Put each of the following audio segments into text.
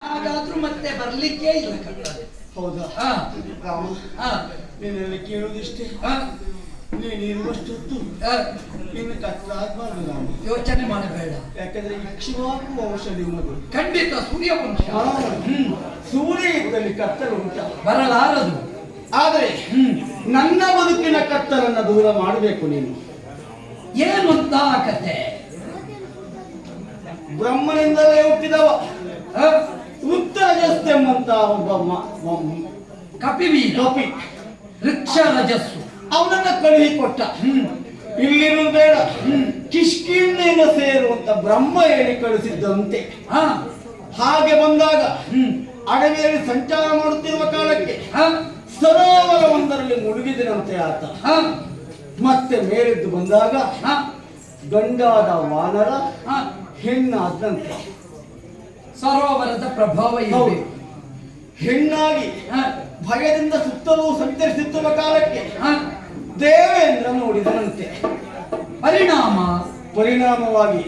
ಹಾಗಾದ್ರೂ ಮತ್ತೆ ಬರ್ಲಿಕ್ಕೆ ಇಲ್ಲ ಕಟ್ಟದೆ. ಹೌದಾ? ರಾಮ, ನೀನಲ್ಲಿ ಕೇಳುವುದಿಷ್ಟೇ, ನೀನಿರುವಷ್ಟೊತ್ತು ನಿನ್ನ ಕಷ್ಟ ಆಗ್ಬಾರ್ದು ರಾಮ. ಯೋಚನೆ ಮಾಡಬೇಡ, ಯಾಕಂದ್ರೆ ಇಕ್ಷವಾಕು ವಂಶ ನಿಮ್ಮದು. ಖಂಡಿತ ಸೂರ್ಯವಂಶ. ಸೂರ್ಯ ಇದ್ದಲ್ಲಿ ಕತ್ತಲು ಉಂಟ, ಬರಲಾರದು. ಆದರೆ ನನ್ನ ಬದುಕಿನ ಕತ್ತಲನ್ನ ದೂರ ಮಾಡಬೇಕು ನೀನು. ಏನು ಅಂತ ಕತೆ? ಬ್ರಹ್ಮನಿಂದಲೇ ಹುಟ್ಟಿದವ ಉತ್ತರಜಸ್ತೆಂಬಂತ ಒಬ್ಬ ಕಪಿ ವೃಕ್ಷ ರಜಸ್ಸು ಅವನನ್ನ ಕಳುಹಿ ಕೊಟ್ಟ. ಇಲ್ಲಿರುವುದು ಬೇಡ, ಕಿಷ್ಕಿಂಧೆಯನ್ನು ಸೇರುವಂತ ಬ್ರಹ್ಮ ಹೇಳಿ ಕಳಿಸಿದ್ದಂತೆ. ಹಾಗೆ ಬಂದಾಗ ಅಡವಿಯಲ್ಲಿ ಸಂಚಾರ ಮಾಡುತ್ತಿರುವ ಕಾಲಕ್ಕೆ ಸರೋವರವೊಂದರಲ್ಲಿ ಮುಳುಗಿದನಂತೆ ಆತ. ಮತ್ತೆ ಮೇಲೆದ್ದು ಬಂದಾಗ ಗಂಡಾದ ವಾನರ ಹೆಣ್ಣಾದಂತೆ. ಸರೋವರದ ಪ್ರಭಾವ ಹೆಣ್ಣಾಗಿ ಭಯದಿಂದ ಸುತ್ತಲೂ ಸಂಚರಿಸುತ್ತಿರುವ ಕಾಲಕ್ಕೆ ದೇವೇಂದ್ರ ನೋಡಿದನಂತೆ. ಪರಿಣಾಮವಾಗಿ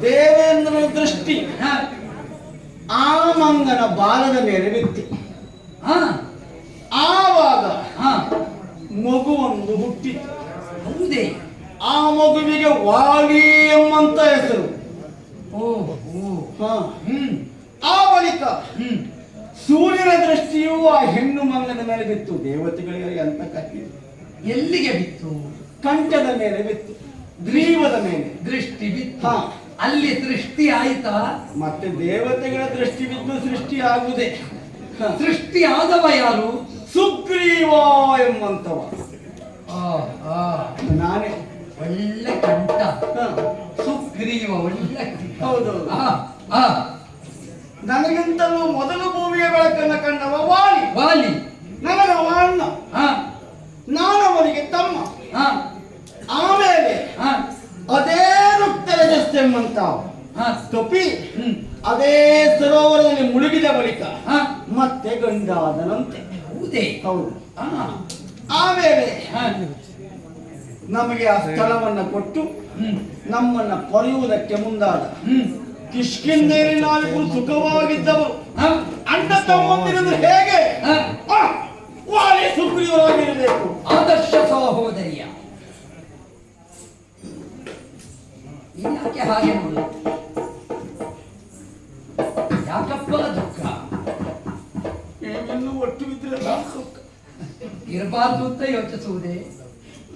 ದೇವೇಂದ್ರನ ದೃಷ್ಟಿ ಆ ಮಂಗನ ಬಾಲದ ಮೇಲೆ ಬಿತ್ತು. ಆವಾಗ ಮಗುವೊಂದು ಹುಟ್ಟಿತು. ಹೌದೇ? ಆ ಮಗುವಿಗೆ ವಾಲಿ ಎಂಬಂತ ಹೆಸರು. ಆ ಬಳಿಕ ಸೂರ್ಯನ ದೃಷ್ಟಿಯು ಆ ಹೆಣ್ಣು ಮಂಗನ ಮೇಲೆ ಬಿತ್ತು. ದೇವತೆಗಳಿಗೆ ಎಂತ ಕಥೆ. ಎಲ್ಲಿಗೆ ಬಿತ್ತು? ಕಂಠದ ಮೇಲೆ ಬಿತ್ತು, ಗ್ರೀವದ ಮೇಲೆ ದೃಷ್ಟಿ ಬಿತ್ತು. ಅಲ್ಲಿ ಸೃಷ್ಟಿ ಆಯ್ತಾ? ಮತ್ತೆ ದೇವತೆಗಳ ದೃಷ್ಟಿ ಬಿದ್ದು ಸೃಷ್ಟಿ ಆಗುವುದೇ. ಸೃಷ್ಟಿ ಆದವ ಯಾರು? ಸುಗ್ರೀವ ಎಂಬಂತವ. ನಾನೇ. ಒಳ್ಳೆ ಕಂಠ. ಸುಗ್ರೀವ ಒಳ್ಳೆ ಕಂಠ. ಹೌದು. ನನಗಿಂತಲೂ ಮೊದಲು ಭೂಮಿಯ ಬೆಳಕನ್ನು ಕಂಡವ ವಾಲಿ. ನನಗವ ಅಣ್ಣ, ನಾನು ಅವನಿಗೆ ತಮ್ಮ. ಆಮೇಲೆ ಅದೇ ರುಕ್ತರಜಸ್ತೆಂಬಂತ ಕಪಿ ಅದೇ ಸರೋವರದಲ್ಲಿ ಮುಳುಗಿದ ಬಳಿಕ ಮತ್ತೆ ಗಂಡಾದನಂತೆ. ಹೌದು. ಆಮೇಲೆ ನಮಗೆ ಆ ಸ್ಥಳವನ್ನ ಕೊಟ್ಟು ನಮ್ಮನ್ನ ಪೊರೆಯುವುದಕ್ಕೆ ಮುಂದಾದ. ಕಿಷ್ಕಿಂಧೆಯಲ್ಲಿ ನಾವಿಬ್ಬರು ಸುಖವಾಗಿದ್ದವರು. ಅಣ್ಣ ತಮ್ಮಂದಿರದು ಹೇಗೆ ವಾಲಿ ಸುಗ್ರೀವರಾಗಿರಬೇಕು. ಆದರ್ಶ ಸಹೋದರಿಯ. ಯಾಕೆ ಹಾಗೆ ನೋಡು? ಯಾಕಪ್ಪ ದುಃಖ? ಇನ್ನೂ ಒಟ್ಟು ಇದ್ರೆ ಸುಖ ಇರಬಾರ್ದು ಅಂತ ಯೋಚಿಸುವುದೇ?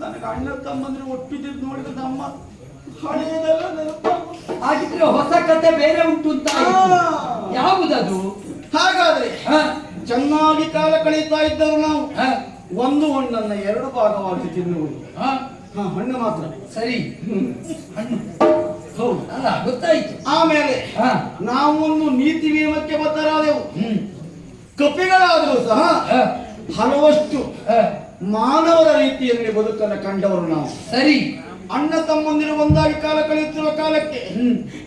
ನನಗೆ ಅಣ್ಣ ತಮ್ಮಂದ್ರೆ ಒಟ್ಟಿದ್ದು ನೋಡಿದ ನಮ್ಮ ಹಳೆಯದೆಲ್ಲ ನೆನಪಾಗ. ಹಾಗಿದ್ರೆ ಹೊಸ ಕತೆ ಬೇರೆ ಉಂಟು ಅಂತ. ಯಾವುದದು? ಹಾಗಾದ್ರೆ ಚೆನ್ನಾಗಿ ಕಾಲ ಕಳೀತಾ ಇದ್ದರು ನಾವು. ಒಂದು ಹಣ್ಣನ್ನ ಎರಡು ಭಾಗವಾಗಿ ತಿನ್ನುವುದು. ಹಣ್ಣು ಮಾತ್ರ. ಸರಿ, ಹೌದು ಅಲ್ಲ, ಗೊತ್ತಾಯ್ತು. ಆಮೇಲೆ ನಾವೊಂದು ನೀತಿ ನಿಯಮಕ್ಕೆ ಬದ್ಧರಾದೆವು. ಕಪಿಗಳಾದರೂ ಸಹ ಹಲವಷ್ಟು ಮಾನವರ ರೀತಿಯಲ್ಲಿ ಬದುಕನ್ನು ಕಂಡವರು ನಾವು. ಸರಿ. ಅಣ್ಣ ತಮ್ಮಂದಿರು ಒಂದಾಗಿ ಕಾಲ ಕಳೆಯುತ್ತಿರುವ ಕಾಲಕ್ಕೆ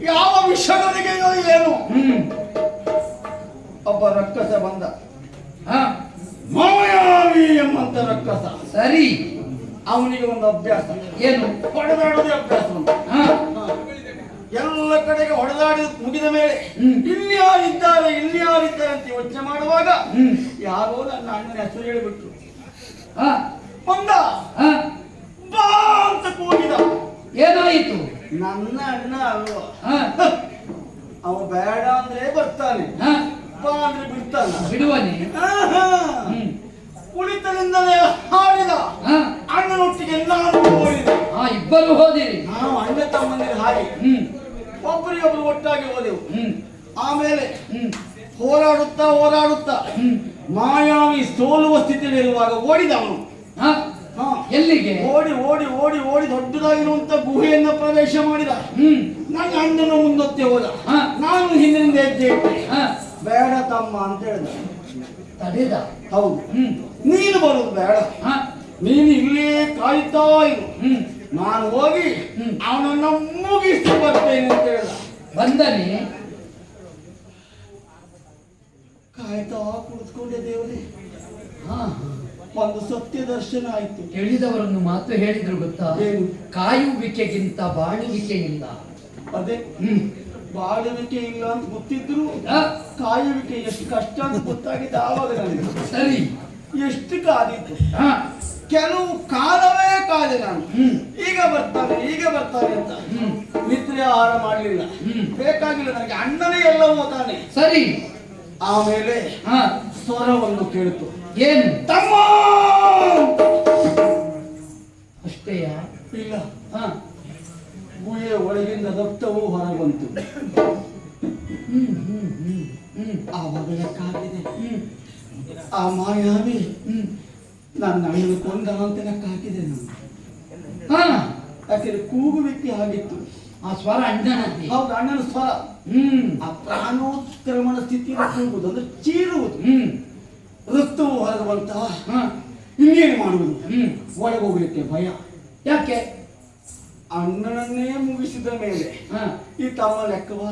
ಯಾವ ವಿಷಯಗಳಿಗೆಯೋ ಏನು ಒಬ್ಬ ರಕ್ಕಸ ಬಂದ. ಮಾಯಾವಿ ಎಂಬಂತ ರಕ್ಕಸ. ಸರಿ. ಅವನಿಗೆ ಒಂದು ಅಭ್ಯಾಸ. ಏನು? ಹೊಡೆದಾಡೋದೇ ಅಭ್ಯಾಸ. ಎಲ್ಲ ಕಡೆಗೆ ಹೊಡೆದಾಡಿ ಮುಗಿದ ಮೇಲೆ ಇನ್ಯಾರಿದ್ದಾರೆ ಅಂತ ಯೋಚನೆ ಮಾಡುವಾಗ ಯಾರೋ ನನ್ನ ಅಣ್ಣನ ಹೆಸರು ಹೇಳಿಬಿಟ್ರು. ಬಂದ ಬಾ ಅಂತ ಕೂಗಿದ. ಏನಾಯಿತು? ನನ್ನ ಅಣ್ಣ ಅಲ್ವಾ, ಅವ ಬೇಡ ಅಂದ್ರೆ ಬರ್ತಾನೆ, ಬಾ ಅಂದ್ರೆ ಬಿಡ್ತಾನೆ. ಬಿಡುವನೆ. ಕುಳಿತನಿಂದಲೇ ಹಾಡಿದ. ಅಣ್ಣನೊಟ್ಟಿಗೆ ನಾನು ಓಡಿದೆ. ಇಬ್ಬರು ಹೋದಿರಿ? ನಾವು ಅಣ್ಣ ತಮ್ಮಂದಿರ ಹಾಗೆ ಒಬ್ಬರಿಗೊಬ್ಬರು ಒಟ್ಟಾಗಿ ಹೋದೆವು. ಆಮೇಲೆ ಹೋರಾಡುತ್ತಾ ಮಾಯಾವಿ ಸೋಲುವ ಸ್ಥಿತಿಯಲ್ಲಿರುವಾಗ ಓಡಿದವನು. ಎಲ್ಲಿಗೆ? ಓಡಿ ದೊಡ್ಡದಾಗಿರುವಂತ ಗುಹೆಯನ್ನ ಪ್ರವೇಶ ಮಾಡಿದ. ನನ್ನ ಅಣ್ಣನ ಮುಂದೊತ್ತೆ ಹೋದ. ನಾನು ಹಿಂದಿನಿಂದ ಹೆಜ್ಜೆ ಇಟ್ಟೆ. ಬೇಡ ತಮ್ಮ ಅಂತ ಹೇಳಿದ. ತಡೆದ? ಹೌದು. ನೀನು ಬರುದು ಬೇಡ, ನೀನು ಇಲ್ಲೇ ಕಾಯ್ತಾ ಇರು, ನಾನು ಹೋಗಿ ಅವನನ್ನ ಮುಗಿಸಿ ಬರ್ತೇನೆ ಅಂತ ಹೇಳಿದ. ಬಂದನೆ? ಕಾಯ್ತಾ ಕುಳಿತುಕೊಂಡೆ ದೇವರೇ. ಒಂದು ಸತ್ಯ ದರ್ಶನ ಆಯ್ತು. ಹೇಳಿದವರನ್ನು ಮಾತು ಹೇಳಿದ್ರು ಗೊತ್ತಾ? ಕಾಯುವಿಕೆಗಿಂತ ಬಾಳುವಿಕೆ ಇಲ್ಲ. ಅದೇ ಬಾಳುವಿಕೆ ಇಲ್ಲ ಅಂತ ಗೊತ್ತಿದ್ರು ಕಾಯುವಿಕೆ ಎಷ್ಟು ಕಷ್ಟ ಅಂತ ಗೊತ್ತಾಗಿದ್ದು ಆವಾಗ ನನಗೆ. ಸರಿ. ಎಷ್ಟು ಕಾದಿತ್ತು, ಹಾ ಕೆಲವು ಕಾಲವೇ ಕಾದೆ ನಾನು. ಈಗ ಬರ್ತಾನೆ ಅಂತ ನಿದ್ರೆ ಆಹಾರ ಮಾಡಲಿಲ್ಲ. ಬೇಕಾಗಿಲ್ಲ ನನಗೆ, ಅಣ್ಣನೇ ಎಲ್ಲವೂ ತಾನೆ. ಸರಿ. ಆಮೇಲೆ ಹಾ ಸ್ವರವನ್ನು ಕೇಳಿತು. ಏನು? ತಮ್ಮ. ಅಷ್ಟೇಯ? ಇಲ್ಲ. ಹಾ ಗುಹೆಯ ಒಳಗಿಂದ ರಕ್ತವು ಹೊರಗೆ ಬಂತು. ಆವಾಗ ಲೆಕ್ಕಾಗಿದೆ, ಆ ಮಾಯಾವಿ ನನ್ನ ಅಣ್ಣನ ಕೊಂದ ಅಂತ ಲೆಕ್ಕ ಹಾಕಿದೆ ನಾನು. ಯಾಕೆಂದ್ರೆ ಕೂಗುವಿಕೆ ಆಗಿತ್ತು. ಆ ಸ್ವರ ಅಣ್ಣನದ್ದೇ. ಹೌದು, ಅಣ್ಣನ ಸ್ವರ. ಆ ಪ್ರಾಣೋತ್ಕ್ರಮಣ ಸ್ಥಿತಿಯಲ್ಲಿ ಕೂಗುವುದು ಅಂದ್ರೆ ಚೀರುವುದು. ರಕ್ತವು ಹೊರಗೆ ಬಂತ. ಇನ್ನೇನು ಮಾಡುವುದು? ಒಳಗೆ ಹೋಗ್ಲಿಕ್ಕೆ ಭಯ. ಯಾಕೆ? ಅಣ್ಣನನ್ನೇ ಮುಗಿಸಿದ ಮೇಲೆ ಈ ತಮ್ಮ ಲೆಕ್ಕವಾ?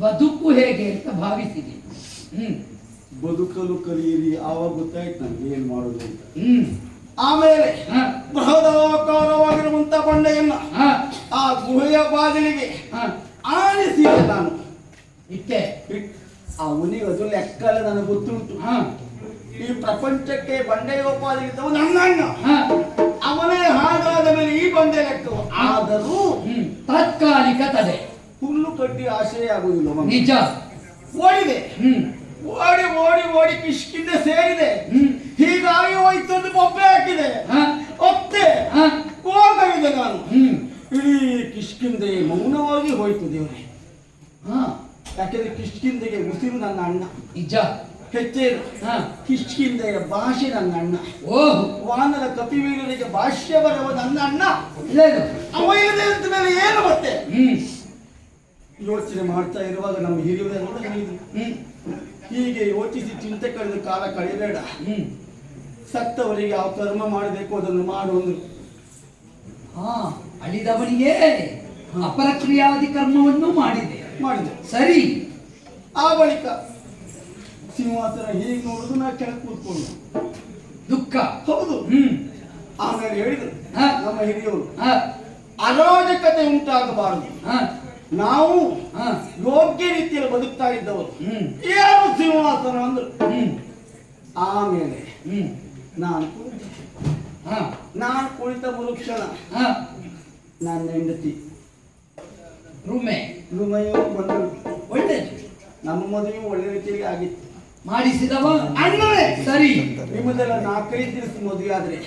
ಬದುಕು ಹೇಗೆ ಅಂತ ಭಾವಿಸಿದೆ. ಬದುಕಲು ಕಲಿಯಿರಿ, ಆವಾಗ ಗೊತ್ತಾಯ್ತು ನನಗೆ ಏನ್ ಮಾಡುದು ಅಂತ. ಆಮೇಲೆ ಬೃಹದಾಕಾರವಾಗಿರುವಂತ ಬಂಡೆಯನ್ನ ಆ ಗುಹೆಯ ಬಾಗಿಲಿಗೆ ಆನಿಸಿ ನಾನು ಇಟ್ಟೆ. ಅವನಿಗೆ ಅದು ಲೆಕ್ಕಲ್ಲ, ನನಗೆ ಗೊತ್ತುಂಟು. ಈ ಪ್ರಪಂಚಕ್ಕೆ ಬಂಡೆಯೋಪಾದಿಗಿದ್ದವು ನನ್ನ ಅಣ್ಣ. ಅವನೇ ಹಾಗಾದ ಮೇಲೆ ಈ ಬಂಡೆ ಲೆಕ್ಕವು. ಆದರೂ ತಾತ್ಕಾಲಿಕ ತಡೆ. ಹುಲ್ಲು ಕಡ್ಡಿ ಆಶಯ ಆಗುವುದಿಲ್ಲ. ನಿಜ. ಓಡಿದೆ, ಓಡಿ ಓಡಿ ಓಡಿ ಕಿಷ್ಕಿಂದ ಸೇರಿದೆ. ಹೀಗಾಗಿ ಹೋಯ್ತು ಒಂದು ಬೊಬ್ಬೆ ಹಾಕಿದೆ. ಒತ್ತೆ ಹೋಗವಿದೆ ನಾನು. ಇಡೀ ಕಿಷ್ಕಿಂದೆ ಮೌನವಾಗಿ ಹೋಯ್ತು ದೇವರೇ. ಯಾಕೆಂದ್ರೆ ಕಿಷ್ಕಿಂದೆಗೆ ಉಸಿರು ನನ್ನ ಅಣ್ಣ. ನಿಜ. ಹೆಚ್ಚೇನು ಕಿಷ್ಕಿಂದೆಯ ಭಾಷೆ ನನ್ನ ಅಣ್ಣ. ಓಹ್, ವಾನರ ಕಪಿವೀರನಿಗೆ ಭಾಷ್ಯ ಬರುವ ನನ್ನ ಅಣ್ಣ. ಅವ ಇಲ್ಲದೆ ಅಂತ ಮೇಲೆ ಏನು ಮತ್ತೆ ಯೋಚನೆ ಮಾಡ್ತಾ ಇರುವಾಗ ನಮ್ಮ ಹಿರಿಯರೆಲ್ಲ ಹೇಳಿದ್ರು, ಹೀಗೆ ಯೋಚಿಸಿ ಚಿಂತೆ ಕಳೆದು ಕಾಲ ಕಳೆಯಬೇಡ. ಸತ್ತವರಿಗೆ ಯಾವ ಕರ್ಮ ಮಾಡಬೇಕು ಅದನ್ನು ಮಾಡುವುದು. ಅಳಿದವನಿಗೆ ಅಪರಕ್ರಿಯಾದಿ ಕರ್ಮವನ್ನು ಮಾಡಿದೆ. ಸರಿ. ಆ ಬಳಿಕ ಸಿಂಹಾಸನ ಹೀಗೆ ನೋಡುದು, ನಾ ಕೆಳಗೆ ಕೂತ್ಕೊಂಡು ದುಃಖ. ಹೌದು. ಆಮೇಲೆ ಹೇಳಿದ್ರು ನಮ್ಮ ಹಿರಿಯವರು, ಅರಾಜಕತೆ ಉಂಟಾಗಬಾರದು, ನಾವು ಯೋಗ್ಯ ರೀತಿಯಲ್ಲಿ ಬದುಕ್ತಾ ಇದ್ದವರು, ಏನು ಸಿಂಹಾಸನ ಅಂದ್ರು. ಆಮೇಲೆ ನಾನು ಕುಳಿತ ಮರುಕ್ಷಣ ನನ್ನ ಹೆಂಡತಿ ರುಮೆಯು ಬಂದರು. ಒಳ್ಳೆದು. ನಮ್ಮ ಮದುವೆ ಒಳ್ಳೆ ರೀತಿಯಲ್ಲಿ ಆಗಿತ್ತು. ಮಾಡಿಸಿದವ ಅಣ್ಣನೇ. ಸರಿ. ನಿಮ್ಮದೆಲ್ಲ 4-5 ದಿವಸ ಮದುವೆ ಆದ್ರೆ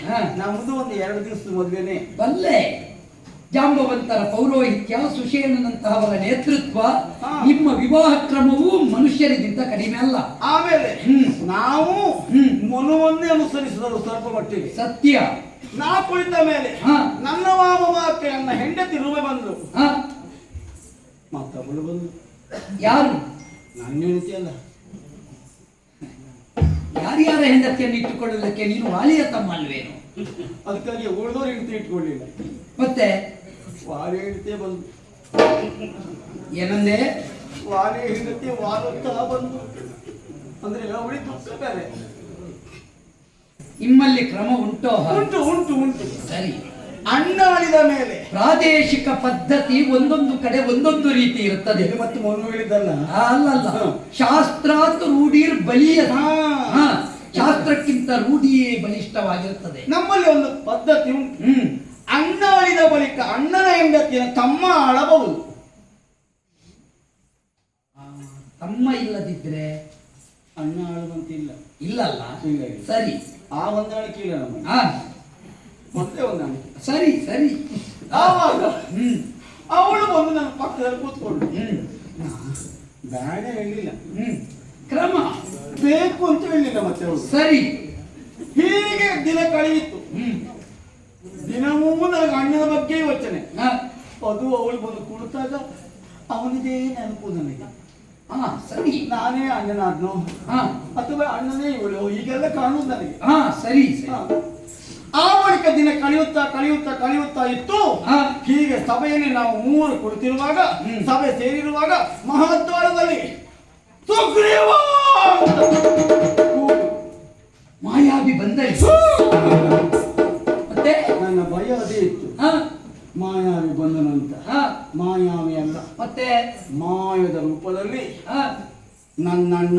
ನಮ್ದು ಒಂದು 2 ದಿವಸ ಮದುವೆನೆ. ಬಲ್ಲೆ. ಜಾಂಬವಂತರ ಪೌರೋಹಿತ್ಯ, ಸುಷೇಣನಂತಹವರ ನೇತೃತ್ವ, ನಿಮ್ಮ ವಿವಾಹ ಕ್ರಮವು ಮನುಷ್ಯರಿಗಿಂತ ಕಡಿಮೆ ಅಲ್ಲ. ಆಮೇಲೆ ನಾವು ಮನುವನ್ನೇ ಅನುಸರಿಸಿದರು ಸ್ವಲ್ಪ ಮಟ್ಟಿಗೆ. ಸತ್ಯ. ನಾ ಕುಳಿತ ಮೇಲೆ ನನ್ನ ಮಾಮಕ್ಕೆ ನನ್ನ ಹೆಂಡತಿ ರುಮೆ ಬಂದ್ರು. ಮತ್ತೊಬ್ಬಳು ಬಂದು. ಯಾರು? ನನ್ನ ಹೆಂಡತಿ ಅಲ್ಲ. ಯಾರ್ಯಾರ ಹೆಂಡತಿಯನ್ನು ಇಟ್ಟುಕೊಳ್ಳಲಿಕ್ಕೆ ನೀನು ವಾಲಿಯ ತಮ್ಮ ಅಲ್ವೇನು? ಅದಕ್ಕಾಗಿ ಉಳಿದೋರು ಹೆಂಡತಿ ಇಟ್ಕೊಳ್ಳಿಲ್ಲ. ಮತ್ತೆ ವಾಲಿ ಹೆಂಡತಿ ಬಂದು. ಏನಂದೆ? ವಾಲಿ ಹೆಂಡತಿ ವಾಲುತ್ತಾ ಬಂದು ಅಂದ್ರೆ ಅವಳಿ ದುಃಖ ಬೇರೆ. ನಿಮ್ಮಲ್ಲಿ ಕ್ರಮ ಉಂಟೋ? ಉಂಟು ಉಂಟು ಉಂಟು. ಸರಿ. ಅಣ್ಣ ಅಳಿದ ಮೇಲೆ ಪ್ರಾದೇಶಿಕ ಪದ್ಧತಿ ಒಂದೊಂದು ಕಡೆ ಒಂದೊಂದು ರೀತಿ ಇರುತ್ತದೆ. ಮತ್ತೆ ಮೊನ್ನೆ ಹೇಳಿದ್ದಲ್ಲ, ಅಲ್ಲಲ್ಲ, ಶಾಸ್ತ್ರಾತ್ ರೂಢಿರ್ ಬಲಿಯ. ಶಾಸ್ತ್ರಕ್ಕಿಂತ ರೂಢಿಯೇ ಬಲಿಷ್ಠವಾಗಿರುತ್ತದೆ. ನಮ್ಮಲ್ಲಿ ಒಂದು ಪದ್ಧತಿ ಉಂಟು. ಅಣ್ಣ ಅಳಿದ ಬಳಿಕ ಅಣ್ಣನ ಹೆಂಡತಿಯನ್ನು ತಮ್ಮ ಆಳಬಹುದು. ತಮ್ಮ ಇಲ್ಲದಿದ್ರೆ ಅಣ್ಣ ಆಳುವಂತಿಲ್ಲ. ಇಲ್ಲಲ್ಲ. ಸರಿ. ಆ ಹೊಂದಾಣಿಕೆ ಇಲ್ಲ ನಮ್ಮ. ಮತ್ತೆ ಹೊಂದಾಣಿಕೆ. ಸರಿ ಸರಿ. ಆವಾಗ ಅವಳು ಬಂದು ನನ್ನ ಪಕ್ಕದಲ್ಲಿ ಕೂತ್ಕೊಂಡು ಬೇಡ ಹೇಳಿಲ್ಲ, ಕ್ರಮ ಬೇಕು ಅಂತ ಹೇಳಿಲ್ಲ. ಮತ್ತೆ ಅವಳು ಸರಿ. ಹೀಗೆ ದಿನ ಕಳೆಯಿತು. ದಿನವೂ ನನಗೆ ಅಣ್ಣನ ಬಗ್ಗೆ ಯೋಚನೆ. ಅದು ಅವಳು ಬಂದು ಕುಳಿತಾಗ ಅವನಿಗೆ ನೆನಪು ನನಗೆ. ಸರಿ. ನಾನೇ ಅಣ್ಣನಾದ್ನೋ ಅಥವಾ ಅಣ್ಣನೇ ಇವಳು, ಹೀಗೆಲ್ಲ ಕಾಣುವುದು ನನಗೆ. ಸರಿ. ಆ ಬಳಿಕ ದಿನ ಕಳೆಯುತ್ತಾ ಕಳೆಯುತ್ತಾ ಕಳೆಯುತ್ತಾ ಇತ್ತು. ಹೀಗೆ ಸಭೆಯಲ್ಲಿ ನಾವು 3 ಕುಳಿತಿರುವಾಗ, ಸಭೆ ಸೇರಿರುವಾಗ ಮಹಾದ್ವಾರದಲ್ಲಿ ಸುಗ್ರೀವ ಮಾಯಾವಿ ಬಂದರೆ ಮತ್ತೆ ನನ್ನ ಭಯ ಅದೇ ಇತ್ತು. ಮಾಯಾವಿ ಬಂದ ನಂತರ ಮಾಯಾವಿ ಅಲ್ಲ, ಮತ್ತೆ ಮಾಯದ ರೂಪದಲ್ಲಿ ಆ, ನನ್ನಣ್ಣ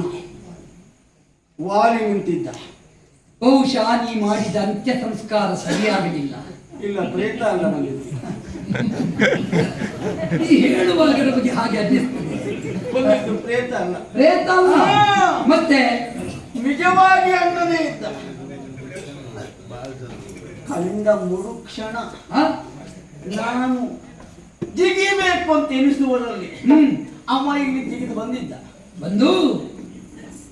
ವಾಲಿ ನಿಂತಿದ್ದ. ಬಹುಶಃ ನೀ ಮಾಡಿದ ಅಂತ್ಯ ಸಂಸ್ಕಾರ ಸರಿಯಾಗಲಿಲ್ಲ. ಇಲ್ಲ, ಪ್ರೇತ ಅಲ್ಲ ಬಂದಿದ್ದು. ನೀ ಹೇಳುವಾಗ ನಮಗೆ ಹಾಗೆ ಅನ್ನಿಸ್ತದೆ. ಬಂದಿದ್ದು ಪ್ರೇತ ಅಲ್ಲ. ಪ್ರೇತ ಅಲ್ಲ. ಮತ್ತೆ ನಿಜವಾಗಿ ಅಣ್ಣನೇ ಇದ್ದ. ಕಲಿಂದ ಮುರುಕ್ಷಣ ಆ, ನಾನು ಜಿಗಿಬೇಕು ಅಂತ ಎನಿಸುವರಲ್ಲಿ ಅವ ಇಲ್ಲಿ ಜಿಗಿದು ಬಂದಿದ್ದ. ಬಂದು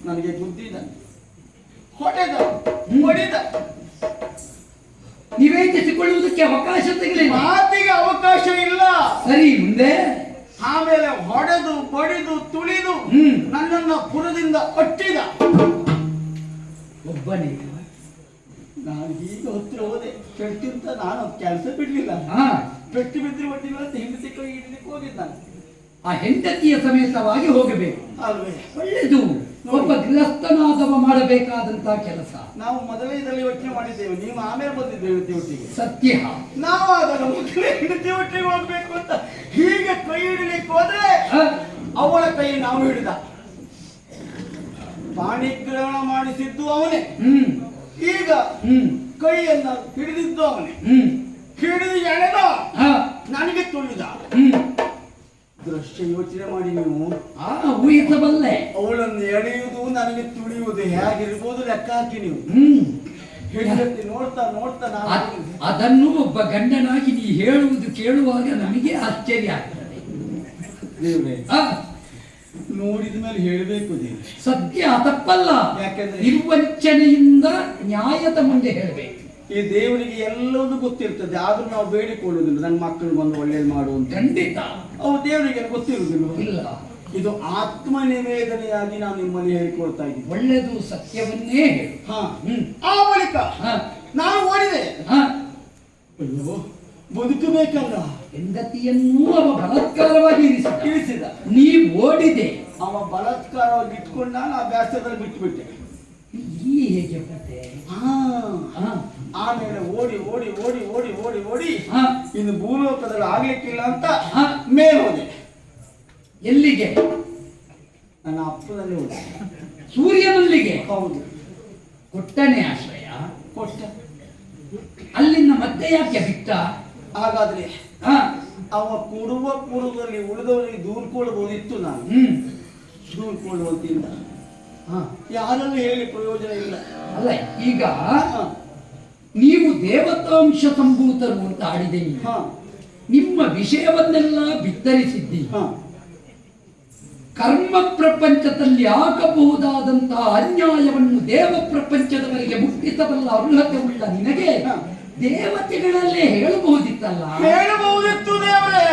ನನಗೆ ಬುದ್ಧಿದ, ಹೊಡೆದ, ಹೊಡೆದ. ನಿವೇದಿಸಿಕೊಳ್ಳುವುದಕ್ಕೆ ಅವಕಾಶ ತೆಗಲಿಲ್ಲ. ಮಾತಿಗೆ ಅವಕಾಶ ಇಲ್ಲ. ಸರಿ, ಮುಂದೆ ಆಮೇಲೆ ಹೊಡೆದು ಬಡಿದು ತುಳಿದು ನನ್ನನ್ನ ಪುರದಿಂದ ಒಟ್ಟಿದ. ಒಬ್ಬನೇ ನಾನು ಈಗ ಹತ್ತಿರ ಹೋದೆ. ಪೆಟ್ಟಿಂತ ನಾನು ಕೆಲಸ ಬಿಡ್ಲಿಲ್ಲ. ಪೆಟ್ಟು ಬಿದ್ದರೆ ಒಟ್ಟಿಲ್ಲ ಅಂತ ಹೆಂಡತಿ ಕೈ ಹಿಡ್ಲಿಕ್ಕೆ ಹೋಗಿದ್ದ. ಆ ಹೆಂಡತಿಯ ಸಮೇತವಾಗಿ ಹೋಗಬೇಕು. ಅಲ್ವೇ? ಒಳ್ಳೆದು. ಒಬ್ಬ ಗೃಹಸ್ಥನಾದವ ಮಾಡಬೇಕಾದಂತಹ ಕೆಲಸ. ನಾವು ಮೊದಲೇ ಇದರಲ್ಲಿ ಯೋಚನೆ ಮಾಡಿದ್ದೇವೆ, ನೀವು ಆಮೇಲೆ ಬಂದಿದ್ದೇವೆ ಹೆಂಡತಿ ಒಟ್ಟಿಗೆ. ಸತ್ಯ. ನಾವು ಅದನ್ನು ಮೊದಲೇ ಹೆಂಡತಿ ಒಟ್ಟಿಗೆ ಹೋಗ್ಬೇಕು ಅಂತ ಹೀಗೆ ಕೈ ಹಿಡಲಿಕ್ಕೆ ಹೋದ್ರೆ ಅವಳ ಕೈ ನಾವು ಹಿಡಿದ. ಪಾಣಿಗ್ರಹಣ ಮಾಡಿಸಿದ್ದು ಅವನೇ. ಈಗ ಕೈಯನ್ನ ಹಿಡಿದಿದ್ದು ಅವನೇ. ಹಿಡಿದು ಎಳೆದ, ನನಗೆ ತುಳಿದ. ದೃಶ್ಯ ಯೋಚನೆ ಮಾಡಿ ನೀವು ಊಹಿಸಬಲ್ಲೆ. ಅವಳನ್ನು ಎಳೆಯುವುದು, ನನಗೆ ತುಳಿಯುವುದು ಹೇಗಿರ್ಬೋದು ಲೆಕ್ಕ ಹಾಕಿ ನೀವು. ಹೆಂಡತಿ ನೋಡ್ತಾ ನೋಡ್ತಾ ಅದನ್ನು ಒಬ್ಬ ಗಂಡನಾಗಿ ನೀ ಹೇಳುವುದು ಕೇಳುವಾಗ ನಮಗೆ ಆಶ್ಚರ್ಯ ಆಗ್ತದೆ. ನೋಡಿದ ಮೇಲೆ ಹೇಳಬೇಕು ದೇವ್ರೆ. ಸತ್ಯ ತಪ್ಪಲ್ಲ. ಯಾಕೆಂದ್ರೆ ನಿರ್ವಂಚನೆಯಿಂದ ನ್ಯಾಯದ ಮುಂದೆ ಹೇಳಬೇಕು. ಈ ದೇವರಿಗೆ ಎಲ್ಲವೂ ಗೊತ್ತಿರ್ತದೆ, ಆದ್ರೂ ನಾವು ಬೇಡಿಕೊಳ್ಳುವುದಿಲ್ಲ ನನ್ನ ಮಕ್ಕಳು ಬಂದು ಒಳ್ಳೇದು ಮಾಡುವಂತ. ಖಂಡಿತ ಅವು ದೇವರಿಗೆ ಗೊತ್ತಿರುವುದಿಲ್ಲ. ಇಲ್ಲ, ಇದು ಆತ್ಮ ನಿವೇದನೆಯಾಗಿ ನಾನು ನಿಮ್ಮಲ್ಲಿ ಹೇಳಿಕೊಳ್ತಾ ಇದ್ದೀನಿ. ಒಳ್ಳೆದು, ಸತ್ಯವನ್ನೇ ಹೇಳು. ಆ ಬಳಿಕ ನಾನು ಓಡಿದೆ. ಅಯ್ಯೋ, ಬದುಕಬೇಕಲ್ಲ. ಹೆಂಡತಿಯನ್ನೂ ಅವ ಬಲಾತ್ಕಾರವಾಗಿ ಇರಿಸಿದ. ನೀ ಓಡಿದೆ. ಅವ ಬಲಾತ್ಕಾರವಾಗಿ ಇಟ್ಕೊಂಡ, ಆ ಬ್ಯಾಸದಲ್ಲಿ ಬಿಟ್ಟುಬಿಟ್ಟೆ. ಇಲ್ಲಿ ಹೇಗೆ ಬರುತ್ತೆ? ಆಮೇಲೆ ಓಡಿ ಓಡಿ ಓಡಿ ಓಡಿ ಓಡಿ ಓಡಿ ಇನ್ನು ಭೂಲೋಕದಲ್ಲಿ ಆಗ್ಲಿಕ್ಕಿಲ್ಲ ಅಂತ ಮೇಲೆ ಹೋದೆ. ಎಲ್ಲಿಗೆ? ನನ್ನ ಅಪ್ಪನಲ್ಲಿ ಹೋದೆ. ಸೂರ್ಯನಲ್ಲಿಗೆ? ಹೌದು. ಕೊಟ್ಟನೆ ಆಶ್ರಯ ಕೊಟ್ಟ. ಅಲ್ಲಿಂದ ಮತ್ತೆ ಯಾಕೆ ಬಿಟ್ಟ? ಹಾಗಾದ್ರೆ ಅವ ಕೊಡುವ ಪೂರ್ವದಲ್ಲಿ ಉಳಿದವರಿಗೆ ದೂರ್ಕೊಳ್ಳಬಹುದಿತ್ತು. ನಾನು ದೂರ್ಕೊಳ್ಳುವಂತಿಲ್ಲ. ಯಾರನ್ನು ಹೇಳಿ ಪ್ರಯೋಜನ ಇಲ್ಲ. ಅಲ್ಲ, ಈಗ ನೀವು ದೇವತಾಂಶ ಸಂಭೂತರು ಅಂತ ಆಡಿದೆ. ನಿಮ್ಮ ವಿಷಯವನ್ನೆಲ್ಲ ಬಿತ್ತರಿಸಿದ್ದಿ. ಕರ್ಮ ಪ್ರಪಂಚದಲ್ಲಿ ಆಗಬಹುದಾದಂತಹ ಅನ್ಯಾಯವನ್ನು ದೇವ ಪ್ರಪಂಚದವರೆಗೆ ಮುಟ್ಟಿಸಬಲ್ಲ ಅರ್ಹತೆ ಉಳ್ಳ ನಿನಗೆ ದೇವತೆಗಳಲ್ಲೇ ಹೇಳಬಹುದಿತ್ತಲ್ಲ. ಹೇಳಬಹುದಿತ್ತು ದೇವರೇ.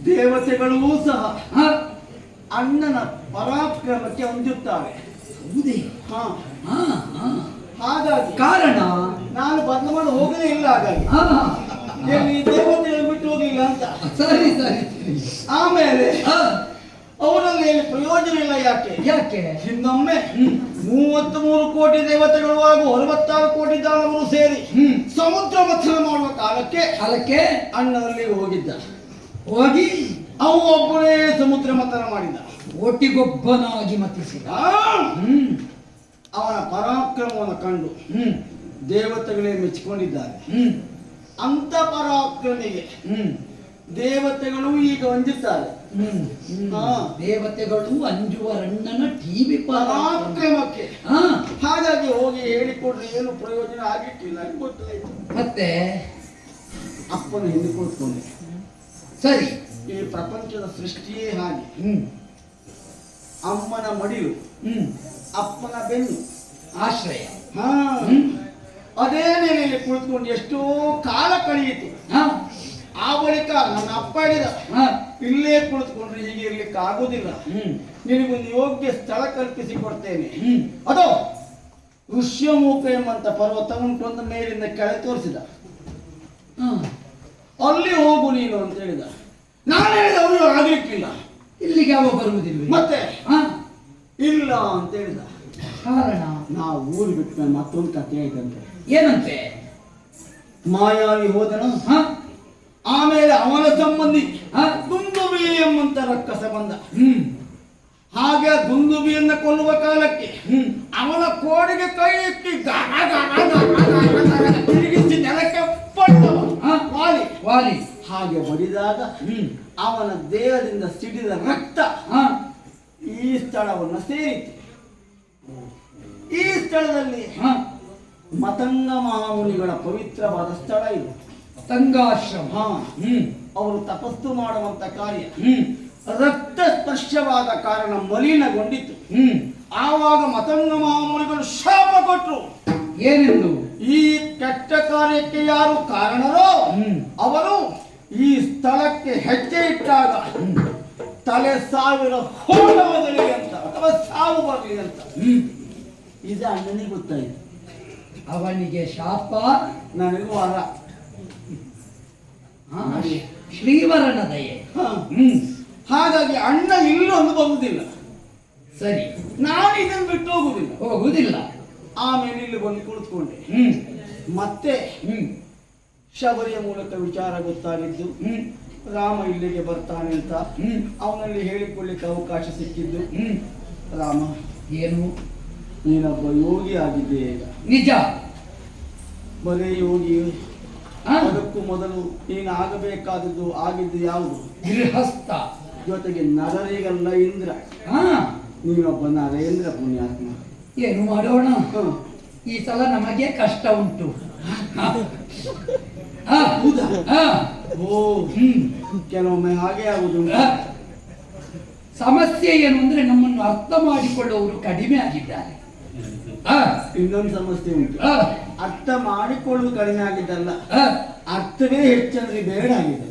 ದೇವತೆಗಳೂ ಸಹ ಅಣ್ಣನ ಪರಾಕ್ರಮಕ್ಕೆ ಹೊಂದುತ್ತಾರೆ. ಹಾಗಾಗಿ ಕಾರಣ ನಾನು ಬದಲು ಮಾಡಿ ಹೋಗಲೇ ಇಲ್ಲ. ಹಾಗಾಗಿ ದೇವತೆಗಳು ಬಿಟ್ಟು ಹೋಗ್ಲಿಲ್ಲ ಅಂತ. ಸರಿ ಸರಿ. ಆಮೇಲೆ ಆ, ಅವರಲ್ಲಿ ಏನು ಪ್ರಯೋಜನ ಇಲ್ಲ. ಯಾಕೆ ಯಾಕೆ? ಹಿಂದೊಮ್ಮೆ 33 ಕೋಟಿ ದೇವತೆಗಳು ಹಾಗೂ 66 ಕೋಟಿ ದಾನವರು ಸೇರಿ ಸಮುದ್ರ ಮಥನ ಮಾಡುವ ಕಾಲಕ್ಕೆ ಅಣ್ಣನಲ್ಲಿ ಹೋಗಿದ್ದ. ಹೋಗಿ ಅವು ಒಬ್ಬನೇ ಸಮುದ್ರ ಮಥನ ಮಾಡಿದ. ಒಟ್ಟಿಗೊಬ್ಬನಾಗಿ ಮತಿಸಿದ. ಅವನ ಪರಾಕ್ರಮವನ್ನು ಕಂಡು ದೇವತೆಗಳೇ ಮೆಚ್ಚಿಕೊಂಡಿದ್ದಾರೆ. ಅಂತ ಪರಾಕ್ರಮಿಗೆ ದೇವತೆಗಳು ಈಗ ಅಂಜುತ್ತಾರೆ. ದೇವತೆಗಳು ಅಂಜುವರಣ್ಣನ ಟಿವಿ ಪರಾಕ್ರಮಕ್ಕೆ. ಹಾಗಾಗಿ ಹೋಗಿ ಹೇಳಿಕೊಡ್ರಿ, ಏನು ಪ್ರಯೋಜನ ಆಗಿಟ್ಟಿಲ್ಲ ಗೊತ್ತಾಯ್ತು. ಮತ್ತೆ ಅಪ್ಪನ ಹಿಂದೆ ಕೂತ್ಕೊಂಡೆ. ಸರಿ, ಈ ಪ್ರಪಂಚದ ಸೃಷ್ಟಿಯೇ ಹಾಗೆ. ಅಮ್ಮನ ಮಡಿಲು, ಅಪ್ಪನ ಬೆನ್ನು, ಆಶ್ರಯ. ಅದೇ ನೆಲೆಯಲ್ಲಿ ಕುಳಿತುಕೊಂಡು ಎಷ್ಟೋ ಕಾಲ ಕಳೆಯಿತು. ಆ ಬಳಿಕ ನನ್ನ ಅಪ್ಪ ಹೇಳಿದ, ಇಲ್ಲೇ ಕುಳಿತುಕೊಂಡ್ರೆ ಹೀಗೆ ಇರ್ಲಿಕ್ಕೆ ಆಗುದಿಲ್ಲ, ನಿನಗೊಂದು ಯೋಗ್ಯ ಸ್ಥಳ ಕಲ್ಪಿಸಿ ಕೊಡ್ತೇನೆ. ಅದೋ ಋಷ್ಯಮುಖ ಎಂಬಂತ ಪರ್ವತ ಉಂಟು, ಒಂದು ಮೇಲಿಂದ ಕೆಳಗೆ ತೋರಿಸಿದ. ಅಲ್ಲಿ ಹೋಗು ನೀನು ಅಂತ ಹೇಳಿದ. ನಾನು ಹೇಳಿದ ಅವರು ಆಗ್ಲಿಕ್ಕಿಲ್ಲ. ಇಲ್ಲಿಗೆ ಯಾವ ಬರುವುದಿಲ್ಲ. ಮತ್ತೆ ಇಲ್ಲ ಅಂತ ಹೇಳಿದ. ಕಾರಣ? ನಾವು ಊರು ಬಿಟ್ಟ ಮೇಲೆ ಮತ್ತೊಂದು ಕಥೆ ಆಯ್ತಂತೆ. ಏನಂತೆ? ಮಾಯಾವಿ ಹೋದನು. ಆಮೇಲೆ ಅವನ ಸಂಬಂಧಿ ದುಂದುಬಿ ಎಂಬಂತ ರಕ್ಕಸ ಬಂದ. ಹಾಗೆ ದುಂದುಬಿಯನ್ನ ಕೊಲ್ಲುವ ಕಾಲಕ್ಕೆ ಅವನ ಕೋಡಿಗೆ ಕೈ ಇಕ್ಕಿ ತಿರುಗಿಸಿ ನೆಲಕ್ಕೆ ಪಟ್ಟವ ವಾಲಿ. ಹಾಗೆ ಬಡಿದಾಗ ಅವನ ದೇಹದಿಂದ ಸಿಡಿದ ರಕ್ತ ಈ ಸ್ಥಳವನ್ನು ಸೇರಿತು. ಈ ಸ್ಥಳದಲ್ಲಿ ಮತಂಗ ಮಹಾಮುನಿಗಳ ಪವಿತ್ರವಾದ ಸ್ಥಳ ಇದು. ತಂಗಾಶ್ರಮ. ಅವರು ತಪಸ್ಸು ಮಾಡುವಂತ ಕಾರ್ಯ. ರಕ್ತ ಸ್ಪರ್ಶವಾದ ಕಾರಣ ಮಲಿನಗೊಂಡಿತು. ಆವಾಗ ಮತಂಗ ಮಹಾಮುನಿಗಳು ಶಾಪ ಕೊಟ್ಟರು. ಏನೆಂದು? ಈ ಕೆಟ್ಟ ಕಾರ್ಯಕ್ಕೆ ಯಾರು ಕಾರಣರೋ ಅವರು ಈ ಸ್ಥಳಕ್ಕೆ ಹೆಜ್ಜೆ ಇಟ್ಟಾಗ ತಲೆ 1000 ಹೋಗಲಿ ಅಂತ, ಅಥವಾ ಸಾವು ಬರಲಿ ಅಂತ. ಇದು ಅಣ್ಣನಿಗೆ ಗೊತ್ತಾಯಿತು. ಅವನಿಗೆ ಶಾಪ, ನನಗೂ ವರ. ಶ್ರೀವರನ ದಯೆ. ಹಾಗಾಗಿ ಅಣ್ಣ ಇಲ್ಲೊಂದು ಬರುವುದಿಲ್ಲ. ಸರಿ, ನಾನು ಇದನ್ನು ಬಿಟ್ಟು ಹೋಗುದಿಲ್ಲ. ಆಮೇಲೆ ಇಲ್ಲಿ ಬಂದು ಕುಳಿತುಕೊಂಡೆ. ಮತ್ತೆ ಶಬರಿಯ ಮೂಲಕ ವಿಚಾರ ಗೊತ್ತಾಗಿದ್ದು, ರಾಮ ಇಲ್ಲಿಗೆ ಬರ್ತಾನೆ ಅಂತ ಅವನಲ್ಲಿ ಹೇಳಿಕೊಳ್ಳಿಕ್ಕೆ ಅವಕಾಶ ಸಿಕ್ಕಿದ್ದು. ರಾಮ, ಏನು ನೀನೊಬ್ಬ ಯೋಗಿ ಆಗಿದ್ದೆ. ನಿಜ. ಬರೇ ಯೋಗಿ. ಅದಕ್ಕೂ ಮೊದಲು ನೀನು ಆಗಬೇಕಾದದ್ದು ಆಗಿದ್ದು ಯಾವುದು? ಗೃಹಸ್ಥ. ಜೊತೆಗೆ ನಗರಿಗಲ್ಲ ಇಂದ್ರ. ನೀನೊಬ್ಬ ನರೇಂದ್ರ ಪುಣ್ಯಾತ್ಮ. ಏನು ಮಾಡೋಣ, ಈ ಸಲ ನಮಗೆ ಕಷ್ಟ ಉಂಟು. ಕೆಲವೊಮ್ಮೆ ಹಾಗೆ ಆಗುದು. ಸಮಸ್ಯೆ ಏನು ಅಂದ್ರೆ ನಮ್ಮನ್ನು ಅರ್ಥ ಮಾಡಿಕೊಳ್ಳುವವರು ಕಡಿಮೆ ಆಗಿದ್ದಾರೆ. ಇನ್ನೊಂದು ಸಮಸ್ಯೆ ಉಂಟು. ಅರ್ಥ ಮಾಡಿಕೊಳ್ಳುವುದು ಕಡಿಮೆ ಆಗಿದ್ದಲ್ಲ, ಅರ್ಥವೇ ಹೆಚ್ಚಂದ್ರೆ ಬೇಡ ಆಗಿದೆ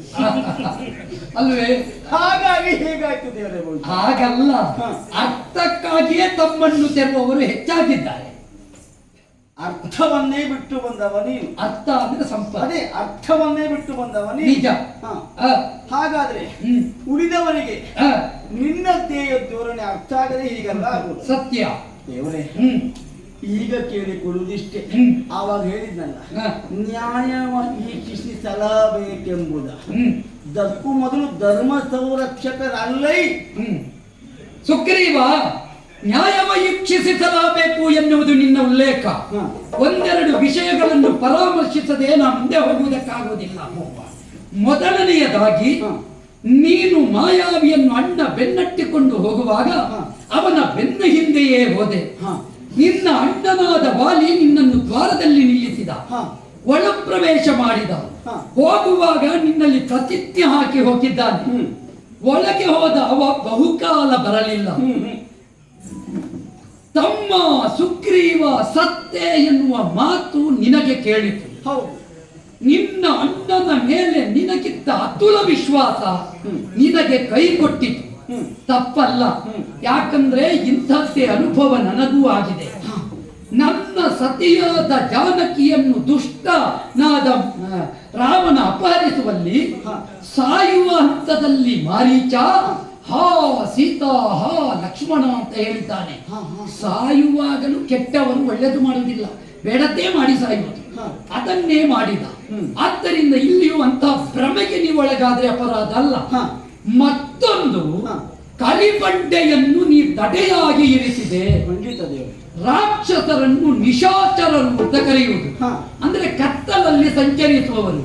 ಅಲ್ವೇ? ಹಾಗಾಗಿ ಹೇಗಾಯ್ತು ದೇವರೇ? ಹಾಗಲ್ಲ, ಅರ್ಥಕ್ಕಾಗಿಯೇ ತಮ್ಮನ್ನು ತೆರುವವರು ಹೆಚ್ಚಾಗಿದ್ದಾರೆ. ಅರ್ಥವನ್ನೇ ಬಿಟ್ಟು ಬಂದವ ನೀನು. ಅರ್ಥ ಅಂದ್ರೆ ಸಂಪದ. ಅದೇ ಅರ್ಥವನ್ನೇ ಬಿಟ್ಟು ಬಂದವ ನಿಜ. ಹಾಗಾದ್ರೆ ಉಳಿದವರಿಗೆ ನಿನ್ನದ್ದೇ ಧೋರಣೆ ಅರ್ಥ ಆಗದೆ ಹೀಗಲ್ಲ ಆಗುದು. ಸತ್ಯ. ದೇವರೇ, ಈಗ ಕೇಳಿಕೊಳ್ಳುವುದಿಷ್ಟೇ. ಆವಾಗ ಹೇಳಿದ್ನಲ್ಲ, ನ್ಯಾಯವಾಗಿ ವೀಕ್ಷಿಸಲಬೇಕೆಂಬುದ. ದಕ್ಕೂ ಮೊದಲು ಧರ್ಮ ಸಂರಕ್ಷಕರಲ್ಲೈ ಸುಗ್ರೀವ, ನ್ಯಾಯವೀಕ್ಷಿಸಬೇಕು ಎನ್ನುವುದು ನಿನ್ನ ಉಲ್ಲೇಖ. ಒಂದೆರಡು ವಿಷಯಗಳನ್ನು ಪರಾಮರ್ಶಿಸದೆ ನಾ ಮುಂದೆ ಹೋಗುವುದಕ್ಕಾಗುವುದಿಲ್ಲ. ಮೊದಲನೆಯದಾಗಿ, ನೀನು ಮಾಯಾವಿಯನ್ನು ಅಣ್ಣ ಬೆನ್ನಟ್ಟಿಕೊಂಡು ಹೋಗುವಾಗ ಅವನ ಬೆನ್ನ ಹಿಂದೆಯೇ ಹೋದೆ. ನಿನ್ನ ಅಣ್ಣನಾದ ವಾಲಿ ನಿನ್ನನ್ನು ದ್ವಾರದಲ್ಲಿ ನಿಲ್ಲಿಸಿದ, ಒಳಪ್ರವೇಶ ಮಾಡಿದ. ಹೋಗುವಾಗ ನಿನ್ನಲ್ಲಿ ಪ್ರತಿಜ್ಞೆ ಹಾಕಿ ಹೋಗಿದ್ದಾನೆ. ಒಳಗೆ ಹೋದ ಅವ ಬಹುಕಾಲ ಬರಲಿಲ್ಲ. ತಮ್ಮ ಸುಗ್ರೀವ ಸತ್ತೆ ಎನ್ನುವ ಮಾತು ನಿನಗೆ ಕೇಳಿತು. ನಿನ್ನ ಅಣ್ಣನ ಮೇಲೆ ನಿನಗಿದ್ದ ಅತುಲ ವಿಶ್ವಾಸ ನಿನಗೆ ಕೈ ಕೊಟ್ಟಿತು. ತಪ್ಪಲ್ಲ, ಯಾಕಂದ್ರೆ ಇಂಥದ್ದೇ ಅನುಭವ ನನಗೂ ಆಗಿದೆ. ನನ್ನ ಸತಿಯಾದ ಜಾನಕಿಯನ್ನು ದುಷ್ಟನಾದ ರಾಮನ ಅಪಹರಿಸುವಲ್ಲಿ ಹ. ಸಾಯುವ ಹಂತದಲ್ಲಿ ಮಾರೀಚ ಹಾ ಸೀತಾ ಹಾ ಲಕ್ಷ್ಮಣ ಅಂತ ಹೇಳಿದ್ದಾನೆ. ಸಾಯುವಾಗಲೂ ಕೆಟ್ಟವರು ಒಳ್ಳೆದು ಮಾಡುವುದಿಲ್ಲ, ಬೇಡದ್ದೇ ಮಾಡಿ ಸಾಯುವುದು, ಅದನ್ನೇ ಮಾಡಿದ. ಆದ್ದರಿಂದ ಇಲ್ಲಿಯೂ ಅಂತ ಭ್ರಮೆಗೆ ನೀವು ಒಳಗಾದ್ರೆ ಅಪರಾಧ ಅಲ್ಲ. ಮತ್ತೊಂದು ಕಲಿಬಂಡೆಯನ್ನು ನೀ ತಡೆಯಾಗಿ ಇರಿಸಿದೆ. ರಾಕ್ಷಸರನ್ನು ನಿಶಾಚರರು ಅಂತ ಕರೆಯುವುದು, ಅಂದ್ರೆ ಕತ್ತಲಲ್ಲಿ ಸಂಚರಿಸುವವರು.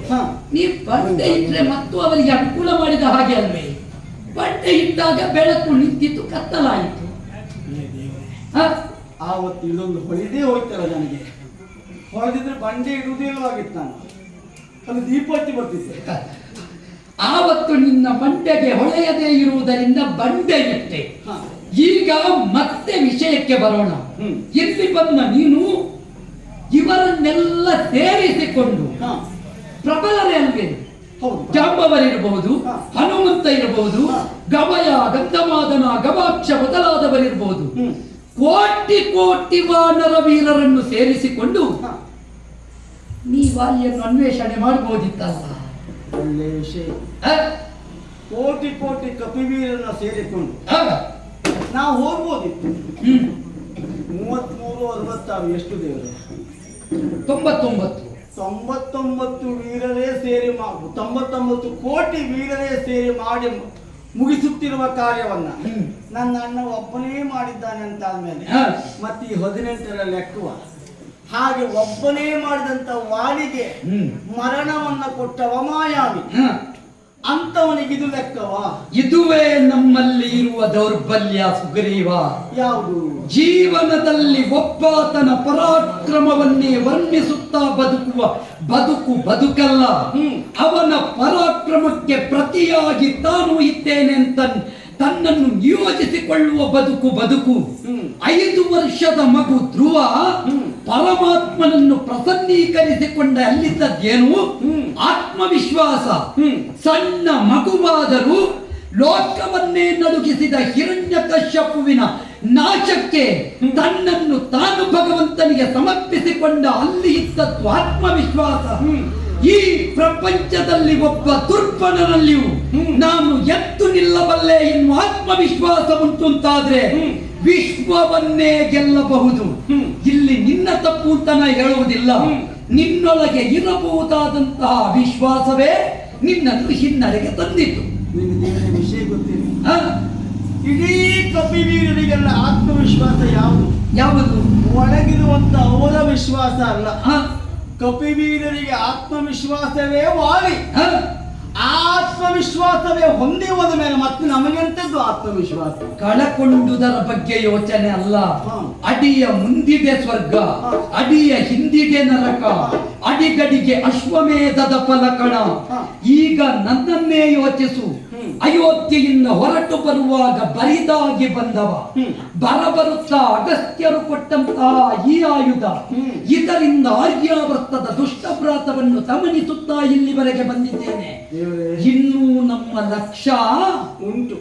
ನೀ ಬಂಡೆ ಇಟ್ಟರೆ ಮತ್ತು ಅವರಿಗೆ ಅನುಕೂಲ ಮಾಡಿದ ಹಾಗೆ ಅಲ್ವೇ? ಬಂಡೆ ಇಟ್ಟಾಗ ಬೆಳಕು ನಿಂತಿತ್ತು, ಕತ್ತಲಾಯಿತು. ಆವತ್ತು ಇದೊಂದು ಹೊಳಿದೇ ಹೋಯ್ತಲ್ಲ ನನಗೆ. ಹೊಳೆದಿದ್ರೆ ಬಂಡೆ ಇಡುವುದೇ ಇಲ್ಲವಾಗಿತ್ತು, ನಾನು ಅದು ದೀಪ ಹಚ್ಚಿ ಬರ್ತಿದ್ದೆ. ಆವತ್ತು ನಿನ್ನ ಬಂಡೆಗೆ ಹೊಳೆಯದೇ ಇರುವುದರಿಂದ ಬಂಡೆ ಇಟ್ಟೆ. ಈಗ ಮತ್ತೆ ವಿಷಯಕ್ಕೆ ಬರೋಣ. ಇಲ್ಲಿ ಬಂದ ನೀನು ಇವರನ್ನೆಲ್ಲ ಸೇರಿಸಿಕೊಂಡು ಪ್ರಬಲರೇ ಅಲ್ವೇ? ಜಾಂಬವರಿರಬಹುದು, ಹನುಮಂತ ಇರಬಹುದು, ಗವಯ ಗಂಧಮಾದನ ಗವಾಕ್ಷ ಮೊದಲಾದವರಿರಬಹುದು. ಕೋಟಿ ಕೋಟಿ ವಾನರ ವೀರರನ್ನು ಸೇರಿಸಿಕೊಂಡು ನೀವು ಅಲ್ಲಿಯನ್ನು ಅನ್ವೇಷಣೆ ಮಾಡಬಹುದಿತ್ತಲ್ಲ. ಒಳ್ಳೆ ವಿಷಯ. ಕೋಟಿ ಕೋಟಿ ಕಪಿವೀರನ್ನ ಸೇರಿಕೊಂಡು ನಾವು ಹೋಗ್ಬೋದಿತ್ತು. 33, 66 ಎಷ್ಟು ದೇವರು? 99 ವೀರರೇ ಸೇರಿ 99 ಕೋಟಿ ವೀರರೇ ಸೇರಿ ಮಾಡಿ ಮುಗಿಸುತ್ತಿರುವ ಕಾರ್ಯವನ್ನ ನನ್ನ ಅಣ್ಣ ಒಬ್ಬನೇ ಮಾಡಿದ್ದಾನೆ ಅಂತ ಆದ್ಮೇಲೆ ಮತ್ತೆ ಈ 18ರ ಲೆಕ್ಕುವ ಹಾಗೆ ಒಬ್ಬನೇ ಮಾಡಿದಂತ ವಾಲಿಗೆ ಮರಣವನ್ನ ಕೊಟ್ಟವ ಮಾಯಾವಿ ಅಂತವನಿಗೆ ಇದು ಲೆಕ್ಕವಾ? ಇದುವೇ ನಮ್ಮಲ್ಲಿ ಇರುವ ದೌರ್ಬಲ್ಯ ಸುಗ್ರೀವ. ಯಾವುದು? ಜೀವನದಲ್ಲಿ ಒಬ್ಬಾತನ ಪರಾಕ್ರಮವನ್ನೇ ವರ್ಣಿಸುತ್ತಾ ಬದುಕುವ ಬದುಕು ಬದುಕಲ್ಲ. ಅವನ ಪರಾಕ್ರಮಕ್ಕೆ ಪ್ರತಿಯಾಗಿ ತಾನು ಇದ್ದೇನೆ ಅಂತ ತನ್ನನ್ನು ನಿಯೋಜಿಸಿಕೊಳ್ಳುವ ಬದುಕು ಬದುಕು. 5 ವರ್ಷದ ಮಗು ಧ್ರುವ ಪರಮಾತ್ಮನನ್ನು ಪ್ರಸನ್ನೀಕರಿಸಿಕೊಂಡ ಅಲ್ಲಿದ್ದದ್ದೇನು? ಆತ್ಮವಿಶ್ವಾಸ. ಸಣ್ಣ ಮಗುವಾದರೂ ಲೋಕವನ್ನೇ ನಡುಗಿಸಿದ ಹಿರಣ್ಯಕಶ್ಯಪುವಿನ ನಾಶಕ್ಕೆ ತನ್ನನ್ನು ತಾನು ಭಗವಂತನಿಗೆ ಸಮರ್ಪಿಸಿಕೊಂಡ ಅಲ್ಲಿ ಇದ್ದದ್ದು ಆತ್ಮವಿಶ್ವಾಸ. ಈ ಪ್ರಪಂಚದಲ್ಲಿ ಒಬ್ಬ ದುರ್ಬಲನಲ್ಲಿಯೂ ನಾನು ಎದ್ದು ನಿಲ್ಲಬಲ್ಲೆ ಎನ್ನುವ ಆತ್ಮವಿಶ್ವಾಸ ಉಂಟು ಅಂತಾದ್ರೆ ವಿಶ್ವವನ್ನೇ ಗೆಲ್ಲಬಹುದು. ಇಲ್ಲಿ ನಿನ್ನ ತಪ್ಪು ಅಂತ ನಾ ಹೇಳುವುದಿಲ್ಲ, ನಿನ್ನೊಳಗೆ ಇರಬಹುದಾದಂತಹ ವಿಶ್ವಾಸವೇ ನಿನ್ನನ್ನು ಹಿನ್ನಡೆಗೆ ತಂದಿತ್ತು. ನಿಮಗೆ ವಿಷಯ ಗೊತ್ತಿಲ್ಲ. ಇಡೀ ಕಪಿವೀರರಿಗೆಲ್ಲ ಆತ್ಮವಿಶ್ವಾಸ ಯಾವುದು? ಒಳಗಿರುವಂತ ಅವರ ವಿಶ್ವಾಸ ಅಲ್ಲ. ಕಪಿವೀರರಿಗೆ ಆತ್ಮವಿಶ್ವಾಸವೇ ವಾಲಿ. ಆತ್ಮವಿಶ್ವಾಸವೇ ಹೊಂದಿ ಹೋದ ಮೇಲೆ ಮತ್ತೆ ನಮಗೆಂತದ್ದು ಆತ್ಮವಿಶ್ವಾಸ? ಕಳಕೊಂಡುದರ ಬಗ್ಗೆ ಯೋಚನೆ ಅಲ್ಲ. ಅಡಿಯ ಮುಂದಿದೆ ಸ್ವರ್ಗ, ಅಡಿಯ ಹಿಂದಿದೆ ನರಕ, ಅಡಿಗಡಿಗೆ ಅಶ್ವಮೇಧದ ಫಲಕಣ. ಈಗ ನನ್ನನ್ನೇ ಯೋಚಿಸು. ಅಯೋಧ್ಯೆಯಿಂದ ಹೊರಟು ಬರುವಾಗ ಬರಿದಾಗಿ ಬಂದವ, ಬರಬರುತ್ತಾ ಅಗಸ್ತ್ಯರು ಕೊಟ್ಟಂತಹ ಈ ಆಯುಧ, ಇದರಿಂದ ಆರ್ಯಾವರ್ತದ ದುಷ್ಟಭ್ರಾತವನ್ನು ಗಮನಿಸುತ್ತಾ ಇಲ್ಲಿವರೆಗೆ ಬಂದಿದ್ದೇನೆ. ಇನ್ನೂ ನಮ್ಮ ಲಕ್ಷ್ಯ ಉಂಟು.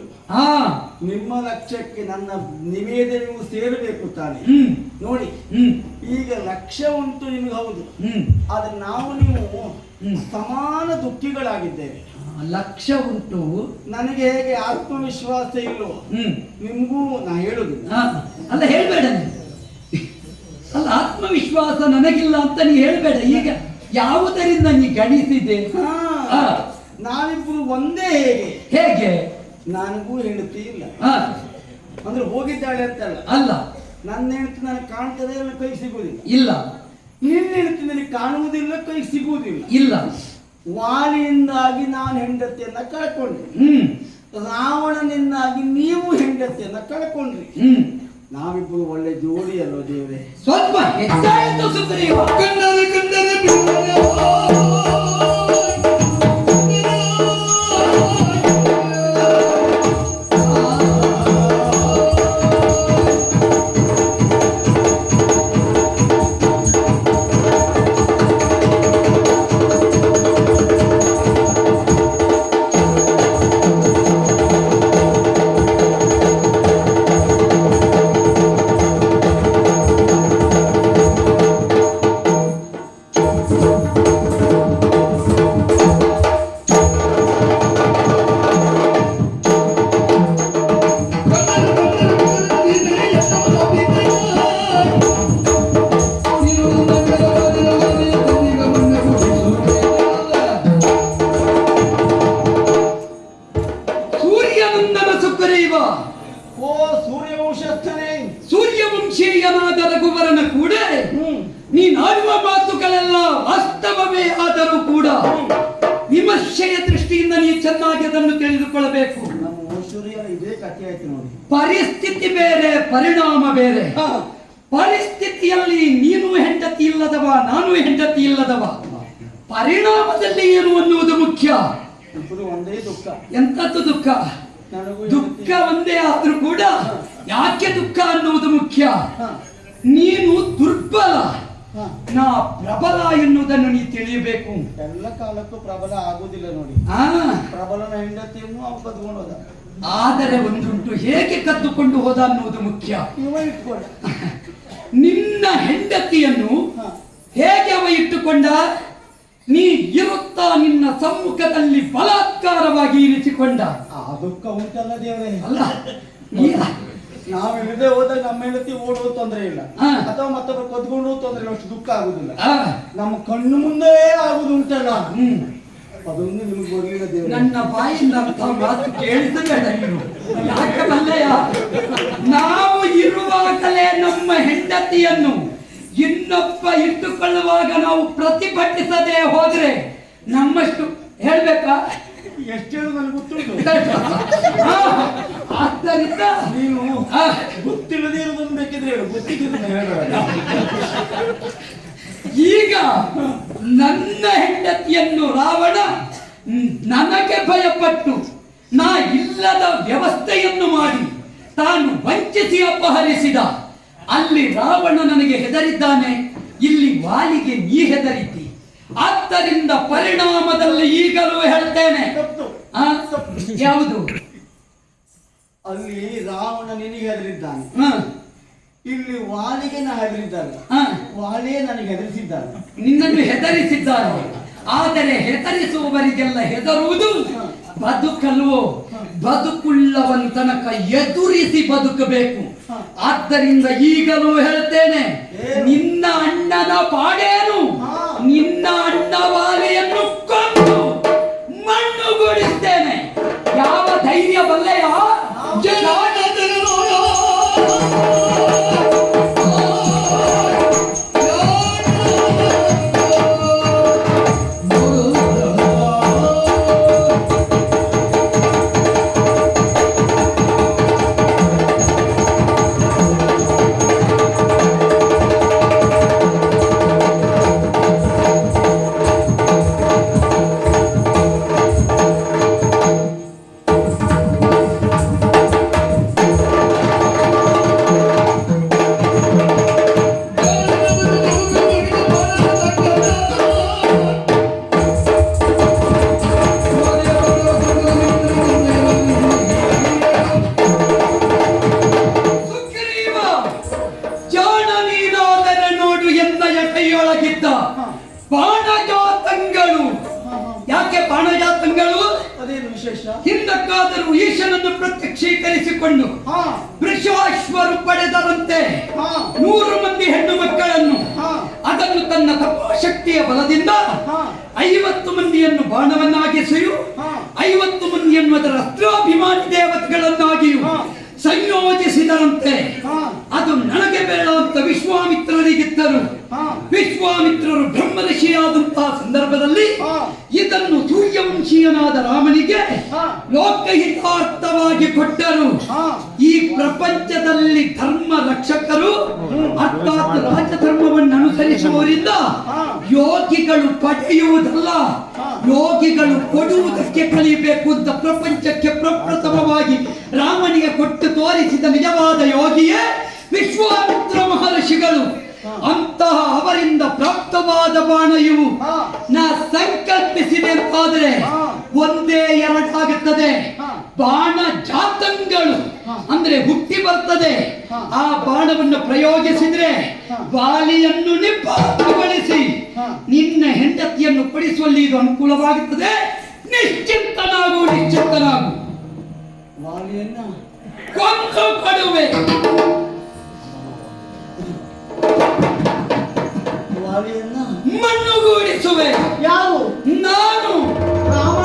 ನಿಮ್ಮ ಲಕ್ಷ್ಯಕ್ಕೆ ನನ್ನ ನಿವೇದನೆಯೂ ಸೇರಬೇಕು ತಾನೆ. ನೋಡಿ, ಈಗ ಲಕ್ಷ್ಯ ಉಂಟು ನಿಮಗೆ, ಹೌದು. ಆದ್ರೆ ನಾವು ನೀವು ಸಮಾನ ದುಃಖಿಗಳಾಗಿದ್ದೇವೆ. ಲಕ್ಷ್ಯ ಉಂಟು, ನನಗೆ ಹೇಗೆ ಆತ್ಮವಿಶ್ವಾಸ ಇಲ್ಲೋ ನಿಮ್ಗೂ ನಾ ಹೇಳುದಿಲ್ಲ. ಅಲ್ಲ, ಹೇಳ್ಬೇಡ ಅಲ್ಲ, ಆತ್ಮವಿಶ್ವಾಸ ನನಗಿಲ್ಲ ಅಂತ ನೀ ಹೇಳ್ಬೇಡ. ಈಗ ಯಾವುದರಿಂದ ನೀ ಗಣಿಸಿದೆ? ನಾವಿಬ್ರು ಒಂದೇ. ಹೇಗೆ? ನನಗೂ ಹೆಂಡತಿ ಇಲ್ಲ, ಅಂದ್ರೆ ಹೋಗಿದ್ದಾಳೆ ಅಂತಲ್ಲ. ಅಲ್ಲ, ನನ್ನ ಹೆಂಡತಿ ನನಗೆ ಕಾಣ್ತದೆ, ನನ್ನ ಕೈ ಸಿಗುವುದಿಲ್ಲ. ಇಲ್ಲ, ನಿನ್ನ ಹೆಂಡತಿ ನನಗೆ ಕಾಣುವುದಿಲ್ಲ, ಕೈ ಸಿಗುವುದಿಲ್ಲ. ಇಲ್ಲ, ವಾಲಿಯಿಂದಾಗಿ ನಾನು ಹೆಂಡತಿಯನ್ನ ಕಳ್ಕೊಂಡ್ರಿ, ರಾವಣನಿಂದಾಗಿ ನೀವು ಹೆಂಡತಿಯನ್ನ ಕಳ್ಕೊಂಡ್ರಿ. ನಾವಿಬ್ಬರು ಒಳ್ಳೆ ಜೋಡಿ ಅಲ್ವ ದೇವ್ರೆ? ಸ್ವಲ್ಪ ಹೆಚ್ಚಾಯಿತು ಸುಗ್ರೀವ. ಸತ್ಯನಂದನ ಸುಗ್ರೀವ, ಓ ಸೂರ್ಯವಂಶಸ್ಥನೇ, ಸೂರ್ಯವಂಶೀಯನಾದ ರಘುವರನ ಕೂಡ ನೀನಾಡುವ ಮಾತುಗಳೆಲ್ಲ ವಾಸ್ತವವೇ ಆದರೂ ಕೂಡ ವಿಮರ್ಶೆಯ ದೃಷ್ಟಿಯಿಂದ ನೀ ಚೆನ್ನಾಗಿ ಅದನ್ನು ತಿಳಿದುಕೊಳ್ಳಬೇಕು. ನಮ್ಮ ಸೂರ್ಯ ಇದೇ ಕಥೆ ಆಯ್ತು ನೋಡಿ. ಪರಿಸ್ಥಿತಿ ಬೇರೆ, ಪರಿಣಾಮ ಬೇರೆ. ಪರಿಸ್ಥಿತಿಯಲ್ಲಿ ನೀನು ಹೆಂಡತಿ ಇಲ್ಲದವ, ನಾನು ಹೆಂಡತಿ ಇಲ್ಲದವ. ಪರಿಣಾಮದಲ್ಲಿ ಏನು ಅನ್ನುವುದು ಮುಖ್ಯ. ಒಂದೇ ದುಃಖ. ಎಂತದ್ದು ದುಃಖ? ದುಃಖ ಒಂದೇ ಆದ್ರೂ ಕೂಡ ಯಾಕೆ ದುಃಖ ಅನ್ನುವುದು ಮುಖ್ಯ. ನೀನು ದುರ್ಬಲ, ನಾ ಪ್ರಬಲ ಎನ್ನುವುದನ್ನು ನೀ ತಿಳಿಯಬೇಕು. ಎಲ್ಲ ಕಾಲಕ್ಕೂ ಪ್ರಬಲ ಆಗುದಿಲ್ಲ ನೋಡಿ. ಪ್ರಬಲನ ಹೆಂಡತಿಯನ್ನು ಅವ ಕದ್ಕೊಂಡು ಹೋದ. ಆದರೆ ಒಂದುಂಟು, ಹೇಗೆ ಕದ್ದುಕೊಂಡು ಹೋದ ಅನ್ನುವುದು ಮುಖ್ಯ. ನಿನ್ನ ಹೆಂಡತಿಯನ್ನು ಹೇಗೆ ಅವ ಇಟ್ಟುಕೊಂಡ? ನೀ ಇರುತ್ತಾ ನಿನ್ನ ಸಮ್ಮುಖದಲ್ಲಿ ಬಲಾತ್ಕಾರವಾಗಿ ಇರಿಸಿಕೊಂಡ. ಆ ದುಃಖ ಉಂಟಲ್ಲ ದೇವರೇ. ಅಲ್ಲ, ನಾವು ಇಲ್ಲದೆ ಹೋದಾಗ ನಮ್ಮ ಹೆಂಡತಿ ಓಡುವ ತೊಂದರೆ ಇಲ್ಲ, ಅಥವಾ ಮತ್ತೊಬ್ಬರು ಕದ್ಕೊಂಡು ತೊಂದರೆ ಇಲ್ಲ, ಅಷ್ಟು ದುಃಖ ಆಗುದಿಲ್ಲ. ನಮ್ಮ ಕಣ್ಣು ಮುಂದೆ ಆಗುದು ಉಂಟಲ್ಲ, ಅದೊಂದು ನಿಮ್ಗೆ ಗೊತ್ತಿಲ್ಲ ದೇವರು. ನನ್ನ ಬಾಯಿಂದ ಮಾತು ಕೇಳಿಸಬೇಡ ನೀನು. ಯಾಕೆ ಬಲ್ಲೆಯ? ನಾವು ಇರುವಾಗಲೇ ನಮ್ಮ ಹೆಂಡತಿಯನ್ನು ಇನ್ನೊಬ್ಬ ಇಟ್ಟುಕೊಳ್ಳುವಾಗ ನಾವು ಪ್ರತಿಭಟಿಸದೆ ಹೋದ್ರೆ ನಮ್ಮಷ್ಟು ಹೇಳ್ಬೇಕಾ? ಎಷ್ಟು ಹೇಳು ನನಗೆ ಗೊತ್ತುಂಟು. ಆದ್ದರಿಂದ ನೀನು ಗೊತ್ತಿಲ್ಲದೆ ಇರೋದನ್ನು ಬೇಕಿದ್ರೆ ಹೇಳು, ಗೊತ್ತಿದ್ದದನ್ನ ಹೇಳಬೇಡ. ಈಗ ನನ್ನ ಹೆಂಡತಿಯನ್ನು ರಾವಣ ನನಗೆ ಭಯಪಟ್ಟು ನಾ ಇಲ್ಲದ ವ್ಯವಸ್ಥೆಯನ್ನು ಮಾಡಿ ತಾನು ವಂಚಿಸಿ ಅಪಹರಿಸಿದ. ಅಲ್ಲಿ ರಾವಣ ನನಗೆ ಹೆದರಿದ್ದಾನೆ, ಇಲ್ಲಿ ವಾಲಿಗೆ ನೀ ಹೆದರಿದ್ದಿ. ಆದ್ದರಿಂದ ಪರಿಣಾಮದಲ್ಲಿ ಈಗಲೂ ಹೇಳ್ತೇನೆ. ಯಾವುದು? ಅಲ್ಲಿ ರಾವಣ ನಿನಗೆ ಹೆದರಿದ್ದಾನೆ, ಇಲ್ಲಿ ವಾಲಿಗೆ ನಾ ಹೆದರಿದ್ದಾನೆ. ವಾಲಿಯೇ ನನಗೆ ಹೆದರಿಸಿದ್ದಾನೆ. ನಿನ್ನನ್ನು ಹೆದರಿಸಿದ್ದಾನೆ. ಆದರೆ ಹೆದರಿಸುವವರಿಗೆಲ್ಲ ಹೆದರುವುದು ಬದುಕಲ್ವೋ? ಬದುಕುಳ್ಳವನ ತನಕ ಎದುರಿಸಿ ಬದುಕಬೇಕು. ಆದ್ದರಿಂದ ಈಗಲೂ ಹೇಳ್ತೇನೆ, ನಿನ್ನ ಅಣ್ಣನ ಪಾಡೇನು? ನಿನ್ನ ಅಣ್ಣ ವಾಲಿಯನ್ನು ಕೊಂದು ಮಣ್ಣುಗೂಡಿಸ್ತೇನೆ. ಯಾವ ಧೈರ್ಯ ಬಲ್ಲೆಯ? ಬಾಣಜಾತಂಗಳು. ಯಾಕೆ ಬಾಣಜಾತಂಗಳು? ಅದೇನು ವಿಶೇಷ? ಹಿಂದಕ್ಕಾದರೂ ಈಶನನ್ನು ಪ್ರತ್ಯಕ್ಷೀಕರಿಸಿಕೊಂಡು ವೃಷಾಶ್ವರು ಪಡೆದರಂತೆ 100 ಮಂದಿ ಹೆಣ್ಣು ಮಕ್ಕಳನ್ನು. ಅದನ್ನು ತನ್ನ ತಪೋಶಕ್ತಿಯ ಬಲದಿಂದ 50 ಮಂದಿಯನ್ನು ಬಾಣವನ್ನಾಗಿಸಿಯು, 50 ಮಂದಿಯನ್ನು ಅದರ ಅಸ್ತ್ರಾಭಿಮಾನಿ ದೇವತೆಗಳನ್ನಾಗಿಯೂ ಸಂಯೋಜಿಸಿದರಂತೆ. ಅದು ನನಗೆ ಬೇಡ ಅಂತ ವಿಶ್ವಾಮಿತ್ರರಿಗಿದ್ದರು. ವಿಶ್ವಾಮಿತ್ರರು ಬ್ರಹ್ಮರ್ಷಿಯಾದಂತಹ ಸಂದರ್ಭದಲ್ಲಿ ಇದನ್ನು ಸೂರ್ಯವಂಶೀಯನಾದ ರಾಮನಿಗೆ ಲೋಕಹಿತಾರ್ಥವಾಗಿ ಕೊಟ್ಟರು. ಈ ಪ್ರಪಂಚದಲ್ಲಿ ಧರ್ಮ ರಕ್ಷಕರು ಅರ್ಥಾತ್ ರಾಜಧರ್ಮವನ್ನು ಅನುಸರಿಸುವವರಿಂದ ಯೋಗಿಗಳು ಪಡೆಯುವುದಲ್ಲ, ಯೋಗಿಗಳು ಕೊಡುವುದಕ್ಕೆ ಕಲಿಯಬೇಕು ಅಂತ ಪ್ರಪಂಚಕ್ಕೆ ಪ್ರಪ್ರಥಮವಾಗಿ ರಾಮನಿಗೆ ಕೊಟ್ಟು ತೋರಿಸಿದ ನಿಜವಾದ ಯೋಗಿಯೇ ವಿಶ್ವಾಮಿತ್ರ ಮಹರ್ಷಿಗಳು. ಅಂತಹ ಅವರಿಂದ ಪ್ರಾಪ್ತವಾದ ಬಾಣ ಇವು. ನಾ ಸಂಕಲ್ಪಿಸಿದೆ ಅಂತಾದ್ರೆ ಒಂದೇ ಎರಡಾಗುತ್ತದೆ. ಬಾಣ ಜಾತಂಗಳು ಅಂದ್ರೆ ಹುಟ್ಟಿ ಬರ್ತದೆ. ಆ ಬಾಣವನ್ನು ಪ್ರಯೋಗಿಸಿದ್ರೆ ವಾಲಿಯನ್ನು ನಿಪಾತಗೊಳಿಸಿ ನಿನ್ನ ಹೆಂಡತಿಯನ್ನು ಕೊಡಿಸುವಲ್ಲಿ ಇದು ಅನುಕೂಲವಾಗುತ್ತದೆ. ನಿಶ್ಚಿಂತನಾಗು, ನಿಶ್ಚಿಂತನಾಗು. ವಾಲಿಯನ್ನ ಕೊಂದು ಕೊಡುವೆ. ವಾಲಿಯನ್ನ ಮಣ್ಣುಗೂಡಿಸುವೆ. ಯಾರು? ನಾನು. ರಾಮ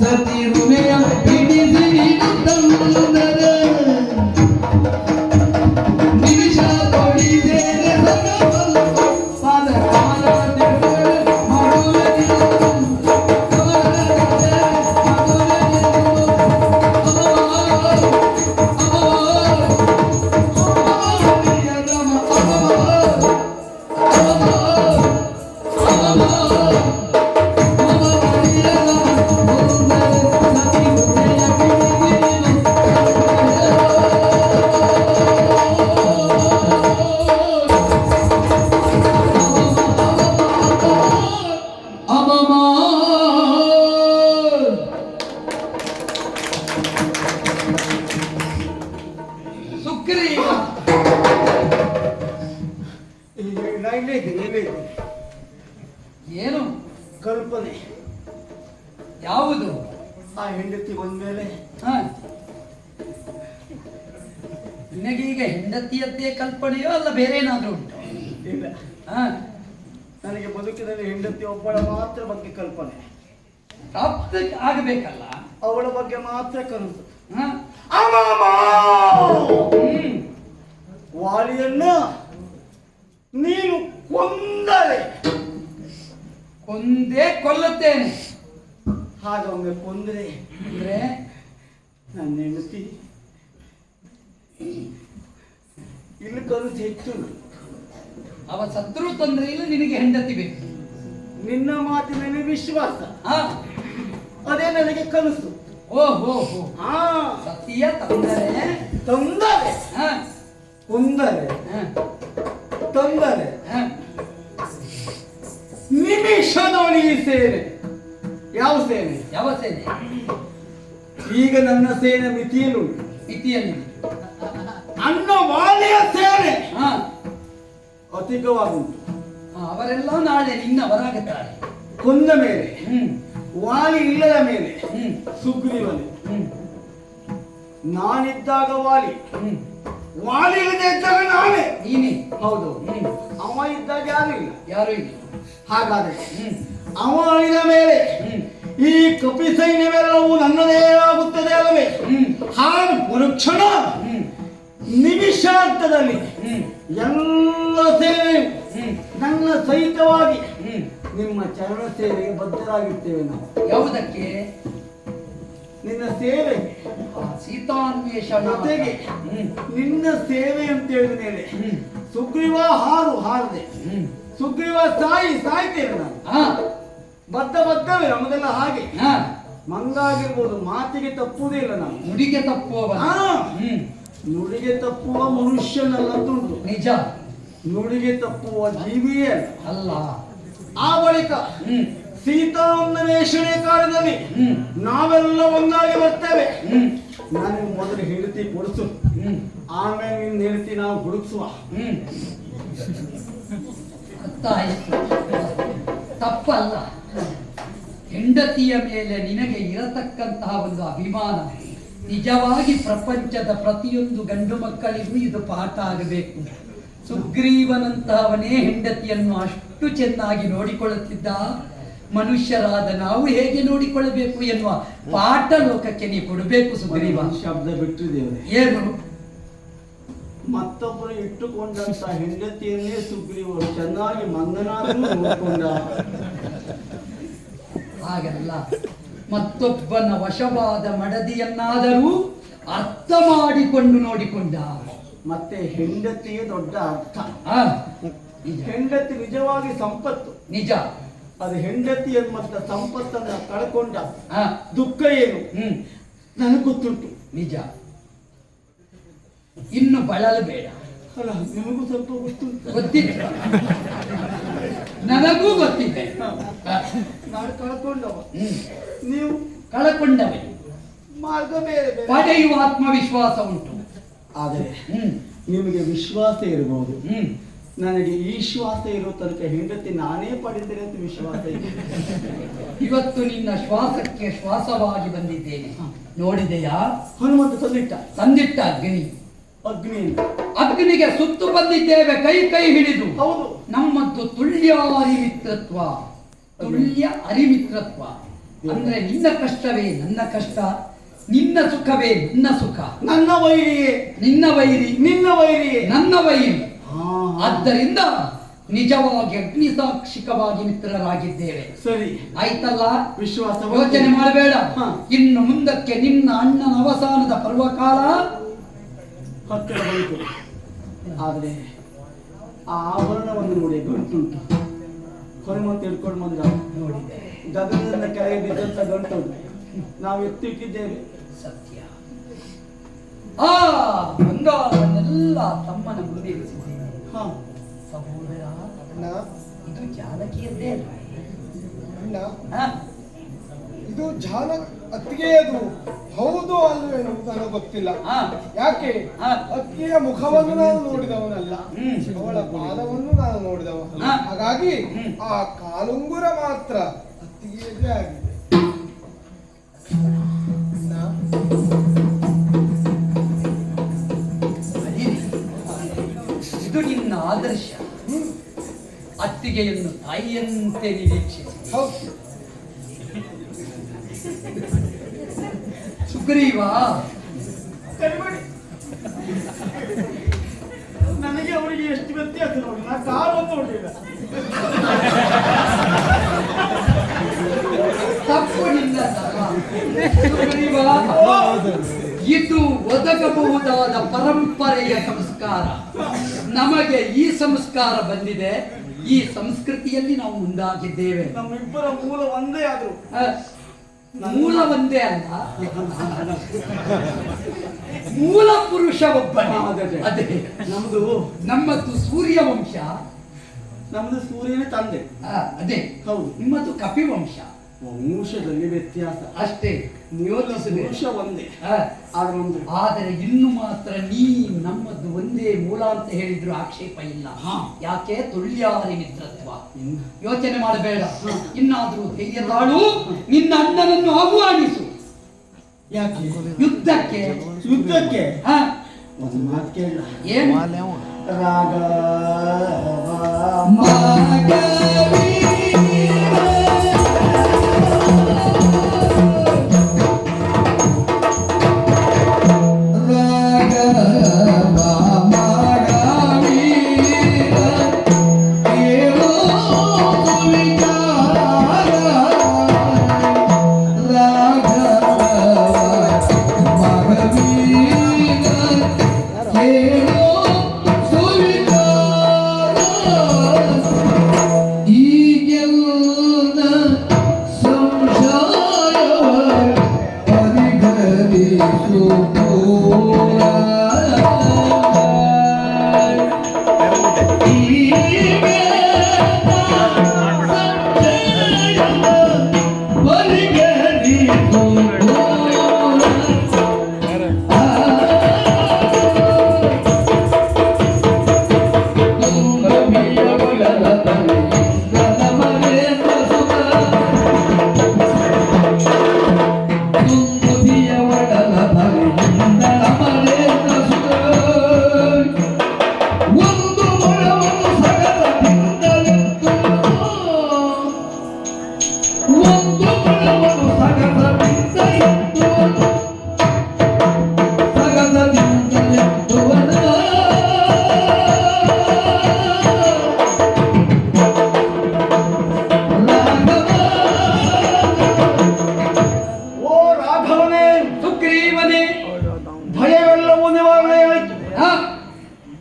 ಸತಿ ಋಣೆಯ ಹಿಡಿಸಿ ತಂದರೆ ನಿಮಿಷ ತೊಡಿದೇನೆ ಪಾದ ಸುಗ್ರೀವ ಏನು ಕಲ್ಪನೆ ಯಾವುದು ಆ ಹೆಂಡತಿ ಬಂದ್ಮೇಲೆ ಹ? ನಿನಗೀಗ ಹೆಂಡತಿಯದ್ದೇ ಕಲ್ಪನೆಯೋ ಅಲ್ಲ ಬೇರೆ ಏನಾದ್ರೂ ಉಂಟು? ಇಲ್ಲ, ಹ? ನನಗೆ ಬದುಕಿನಲ್ಲಿ ಹೆಂಡತಿ ಒಬ್ಬಳ ಮಾತ್ರ ಬಗ್ಗೆ ಕಲ್ಪನೆ, ಪ್ರಾಪ್ತ ಆಗಬೇಕಲ್ಲ. ಅವಳ ಬಗ್ಗೆ ಮಾತ್ರ ಕನಸು. ಹ? ಹ್ಮ್. ವಾಲಿಯನ್ನು ನೀನು ಕೊಂದರೆ ಕೊಂದೇ ಕೊಲ್ಲುತ್ತೇನೆ. ಹಾಗೊಮ್ಮೆ ಕೊಂದರೆ ಅಂದ್ರೆ ನನ್ನ ಹೆಂಡತಿ ಇಲ್ಲಿ ಕನಸು ಹೆಚ್ಚು. ಅವ ಸತ್ರು ತೊಂದರೆ ಇಲ್ಲ, ನಿನಗೆ ಹೆಂಡತಿ ಬೇಕು. ನಿನ್ನ ಮಾತಿನಲ್ಲಿ ವಿಶ್ವಾಸ, ಹ? ಅದೇ ನನಗೆ ಕನಸು. ಓಹೋ ಹೋ. ಹಾ, ಸತಿಯ ತೊಂದರೆ. ತೊಂದರೆ ಹ? ಕೊಂದರೆ ಹ? ತೊಂದರೆ ಹ? ನಿಮಿಷದೊಳಿ ಸೇನೆ. ಯಾವ ಸೇನೆ? ಯಾವ ಸೇನೆ? ಈಗ ನನ್ನ ಸೇನೆ ಮಿತಿಯಲು ಮಿತಿಯಲ್ಲಿ. ಅನ್ನ ವಾಲಿಯ ಸೇನೆ ಹ? ಅಧಿಕವಾಗುಂಟು. ಅವರೆಲ್ಲ ನಾಳೆ ನಿನ್ನವರಾಗುತ್ತಾರೆ. ಕೊಂದ ಮೇಲೆ ಹ್ಮ್. ವಾಲಿ ಇಲ್ಲದ ಮೇಲೆ ಹ್ಮ್. ಸುಗ್ರೀವನೇ. ಹ್ಮ್. ನಾನಿದ್ದಾಗ ವಾಲಿ, ಹ್ಮ್. ವಾಲಿ ಇಲ್ಲದೆ ಇದ್ದಾಗ ನಾನೇ. ನೀನೇ. ಹೌದು. ಹ್ಮ್. ಅವ ಇದ್ದಾಗ ಯಾರು ಇಲ್ಲ. ಯಾರು ಇಲ್ಲ. ಹಾಗಾದ್ರೆ ಹ್ಮ್. ಅವ ಅಳಿದ ಮೇಲೆ ಹ್ಮ್. ಈ ಕಪಿ ಸೈನ್ಯವೆಲ್ಲವೂ ನನ್ನದೇ ಆಗುತ್ತದೆ ಅಲ್ಲವೇ? ಹ್ಮ್. ಹಾಗೆ ಮರುಕ್ಷಣ ಹ್ಮ್. ನಿಮಿಷಾರ್ಥದಲ್ಲಿ ಹ್ಮ್. ಎಲ್ಲ ಸೇನೆಯು ಹ್ಮ್. ನನ್ನ ಸಹಿತವಾಗಿ ಹ್ಮ್. ನಿಮ್ಮ ಚರಣ ಸೇವೆಗೆ ಬದ್ಧರಾಗಿರ್ತೇವೆ ನಾವು. ಯಾವುದಕ್ಕೆ? ನಿನ್ನ ಸೇವೆಗೆ, ಸೀತಾನ್ವೇಷಣ. ಜೊತೆಗೆ ಹ್ಮ್. ನಿನ್ನ ಸೇವೆ ಅಂತ ಹೇಳಿದ ಮೇಲೆ ಹ್ಮ್. ಸುಗ್ರೀವ ಹಾರದೆ, ಹ್ಮ್. ಸುಗ್ರೀವ ಸಾಯ್ತೇವೆ ನಾನು. ಹಾ. ಬದ್ಧವೇ ನಮ್ಮದೆಲ್ಲ ಹಾಗೆ. ಹಾ. ಮಂಗಾಗಿರ್ಬೋದು, ಮಾತಿಗೆ ತಪ್ಪುವುದೇ ಇಲ್ಲ ನಾವು. ನುಡಿಗೆ ತಪ್ಪುವವ. ಹಾ. ಹ್ಮ್. ನುಡಿಗೆ ತಪ್ಪುವ ಮನುಷ್ಯನಲ್ಲಂತುಂಟು, ನಿಜ. ನುಡಿಗೆ ತಪ್ಪುವ ಜೀವಿಯೇ ಅಲ್ಲ. ಅಲ್ಲ. ಆ ಬಳಿಕ ಹ್ಮ್. ಸೀತಾನ್ವೇಷಣೆ ಕಾರ್ಯದಲ್ಲಿ ಹ್ಮ್. ನಾವೆಲ್ಲ ಒಂದಾಗಿ ಬರ್ತೇವೆ. ಹ್ಮ್. ನನಗೆ ಮೊದಲು ಹೆಂಡತಿ ಕೊಡಿಸು, ಹ್ಮ್. ಆಮೇಲೆ ನಿನ್ನ ಹೆಂಡತಿ ನಾವು ಹುಡುಕ್ಸುವ. ಹ್ಮ್. ಗೊತ್ತಾಯಿತು. ತಪ್ಪಲ್ಲ. ಹೆಂಡತಿಯ ಮೇಲೆ ನಿನಗೆ ಇರತಕ್ಕಂತಹ ಒಂದು ಅಭಿಮಾನ ನಿಜವಾಗಿ ಪ್ರಪಂಚದ ಪ್ರತಿಯೊಂದು ಗಂಡು ಮಕ್ಕಳಿಗೂ ಇದು ಪಾಠ ಆಗಬೇಕು. ಸುಗ್ರೀವನಂತಹವನೇ ಹೆಂಡತಿಯನ್ನು ಅಷ್ಟು ಚೆನ್ನಾಗಿ ನೋಡಿಕೊಳ್ಳುತ್ತಿದ್ದ. ಮನುಷ್ಯರಾದ ನಾವು ಹೇಗೆ ನೋಡಿಕೊಳ್ಳಬೇಕು ಎನ್ನುವ ಪಾಠ ಲೋಕಕ್ಕೆ ನೀ ಕೊಡಬೇಕು ಸುಗ್ರೀವ. ಶಬ್ದ ಬಿಟ್ಟಿದ್ದೇವೆ. ಏನು? ಮತ್ತೊಬ್ಬರು ಇಟ್ಟುಕೊಂಡಂತ ಹೆಂಡತಿಯನ್ನೇ ಸುಗ್ರೀವರು ಚೆನ್ನಾಗಿ ಮಂಗನಾದರೂ ನೋಡಿಕೊಂಡ. ಹಾಗಲ್ಲ, ಮತ್ತೊಬ್ಬನ ವಶವಾದ ಮಡದಿಯನ್ನಾದರೂ ಅರ್ಥ ಮಾಡಿಕೊಂಡು ನೋಡಿಕೊಂಡ. ಮತ್ತೆ ಹೆಂಡತಿಯೇ ದೊಡ್ಡ ಅರ್ಥ. ಆ, ನಿಜ. ಹೆಂಡತಿ ನಿಜವಾಗಿ ಸಂಪತ್ತು. ನಿಜ. ಅದು ಹೆಂಡತಿ ಎಂಬಂತ ಸಂಪತ್ತನ್ನ ಕಳ್ಕೊಂಡ ಆ, ದುಃಖ ಏನು ನನಗೆ ಗೊತ್ತುಂಟು. ನಿಜ. ಇನ್ನು ಬಳಲು ಬೇಡ. ಅಲ್ಲ, ನಿಮಗೂ ಸ್ವಲ್ಪ ಗೊತ್ತುಂಟು. ಗೊತ್ತಿತ್ತು, ನನಗೂ ಗೊತ್ತಿದೆ. ನಾನು ಕಳ್ಕೊಂಡವ, ಹ್ಮ್. ನೀವು ಕಳಕೊಂಡವೇ. ಮಾರ್ಗ ಬೇರೆ ಬೇರೆ. ಪಡೆಯುವ ಆತ್ಮವಿಶ್ವಾಸ ಉಂಟು. ಆದರೆ ಹ್ಮ್. ನಿಮಗೆ ವಿಶ್ವಾಸ ಇರಬಹುದು, ಹ್ಮ್. ನನಗೆ ಈ ಶ್ವಾಸ ಇರೋ ತನಕ ಹೆಂಡತಿ ನಾನೇ ಪಡಿತೇನೆ ಅಂತ ವಿಶ್ವಾಸ ಇದೆ. ಇವತ್ತು ನಿನ್ನ ಶ್ವಾಸಕ್ಕೆ ಶ್ವಾಸವಾಗಿ ಬಂದಿದ್ದೇನೆ. ನೋಡಿದೆಯಾ? ಹನುಮಂತ ತಂದಿಟ್ಟ ಅಗ್ನಿ. ಅಗ್ನಿಯಿಂದ ಅಗ್ನಿಗೆ ಸುತ್ತು ಬಂದಿದ್ದೇವೆ, ಕೈ ಕೈ ಹಿಡಿದು. ಹೌದು. ನಮ್ಮದ್ದು ತುಲ್ಯ ಅರಿಮಿತ್ರತ್ವ. ತುಲ್ಯ ಅರಿಮಿತ್ರತ್ವ. ಅಂದ್ರೆ ನಿನ್ನ ಕಷ್ಟವೇ ನನ್ನ ಕಷ್ಟ, ನಿನ್ನ ಸುಖವೇ ನನ್ನ ಸುಖ, ನನ್ನ ವೈರಿಯೇ ನಿನ್ನ ವೈರಿ, ನಿನ್ನ ವೈರಿಯೇ ನನ್ನ ವೈರಿ. ಆದ್ದರಿಂದ ನಿಜವಾಗಿ ಅಗ್ನಿಸಾಕ್ಷಿಕವಾಗಿ ಮಿತ್ರರಾಗಿದ್ದೇವೆ. ಸರಿ ಆಯ್ತಲ್ಲ? ವಿಶ್ವಾಸ ಯೋಚನೆ ಮಾಡಬೇಡ. ಇನ್ನು ಮುಂದಕ್ಕೆ ನಿನ್ನ ಅಣ್ಣನ ಅವಸಾನದ ಪರ್ವಕಾಲ ಹತ್ತಿರ ಬಂತು. ಆದ್ರೆ ಆ ಆಭರಣವನ್ನು ನೋಡಿ ಗಂಟುಂಟು, ಹೊರಮಂತ ಹಿಡ್ಕೊಂಡು ಬಂದ ನೋಡಿದೆ. ಗಗನದಿಂದ ಕೆಳಗೆ ಬಿದ್ದಂತ ಗಂಟು ನಾವು ಎತ್ತಿಟ್ಟಿದ್ದೇವೆ. ಸತ್ಯ. ಆ ಬಂಗಾರವನ್ನೆಲ್ಲ ತಮ್ಮನ ಮುಂದೆ ಇರಿಸಿದ್ದೇನೆ. ಸಹೋದರ, ಇದು ಜಾನಕಿಯದ್ದೇ ಅಲ್ಲ? ಇದು ಜಾನ ಅತ್ತಿಗೆ, ಅದು ಹೌದು ಅಲ್ವೇನು ನನಗೆ ಗೊತ್ತಿಲ್ಲ. ಯಾಕೆ ಅತ್ತಿಗೆಯ ಮುಖವನ್ನು ನಾನು ನೋಡಿದವನಲ್ಲ, ಅವಳ ಪಾದವನ್ನು ನಾನು ನೋಡಿದವ. ಹಾಗಾಗಿ ಆ ಕಾಲುಂಗುರ ಮಾತ್ರ ಅತ್ತಿಗೆಯದೇ ಆಗಿದೆ. ಇದು ನಿನ್ನ ಆದರ್ಶ. ಅತ್ತಿಗೆಯನ್ನು ತಾಯಿಯಂತೆ ನಿರೀಕ್ಷಿಸಿ. ಹೌದು, ಸುಗ್ರೀವ, ನನಗೆ ಅವರಿಗೆ ಎಷ್ಟು ವ್ಯತ್ಯಾಸ ನೋಡಿ. ನಾ ಕಾಲು ನೋಡಿಲ್ಲ. ತಪ್ಪು ನಿನ್ನ ಸುಗ್ರೀವ. ಇದು ಒದಗಬಹುದಾದ ಪರಂಪರೆಯ ಸಂಸ್ಕಾರ. ನಮಗೆ ಈ ಸಂಸ್ಕಾರ ಬಂದಿದೆ, ಈ ಸಂಸ್ಕೃತಿಯಲ್ಲಿ ನಾವು ಮುಂದಾಗಿದ್ದೇವೆ. ನಮ್ಮಿಬ್ಬರ ಮೂಲ ಒಂದೇ ಆದ್ರು. ಮೂಲ ಒಂದೇ ಅಲ್ಲ, ಮೂಲ ಪುರುಷ ಒಬ್ಬನೇ. ಅದೇ ನಮ್ದು ನಮ್ಮದು ಸೂರ್ಯ ವಂಶ. ನಮ್ದು ಸೂರ್ಯನೇ ತಂದೆ. ಅದೇ ಹೌದು. ನಿಮ್ಮದು ಕಪಿವಂಶ. ವಂಶದಲ್ಲಿ ವ್ಯತ್ಯಾಸ ಅಷ್ಟೇ. ವಂಶ ಒಂದೇ. ಆದರೆ ಇನ್ನು ಮಾತ್ರ ನೀ ನಮ್ಮದು ಒಂದೇ ಮೂಲ ಅಂತ ಹೇಳಿದ್ರು ಆಕ್ಷೇಪ ಇಲ್ಲ. ಯಾಕೆ? ತುಳ್ಯಾರಿ ಮಿತ್ರತ್ವ. ಯೋಚನೆ ಮಾಡಬೇಡ. ಇನ್ನಾದ್ರೂ ಧೈರ್ಯ ತಾಳು. ನಿನ್ನ ಅಣ್ಣನನ್ನು ಆಹ್ವಾನಿಸು. ಯಾಕೆ? ಯುದ್ಧಕ್ಕೆ. ಯುದ್ಧಕ್ಕೆ ಒಂದು ಮಾತು ಕೇಳ. ಏನು? ರಾಗ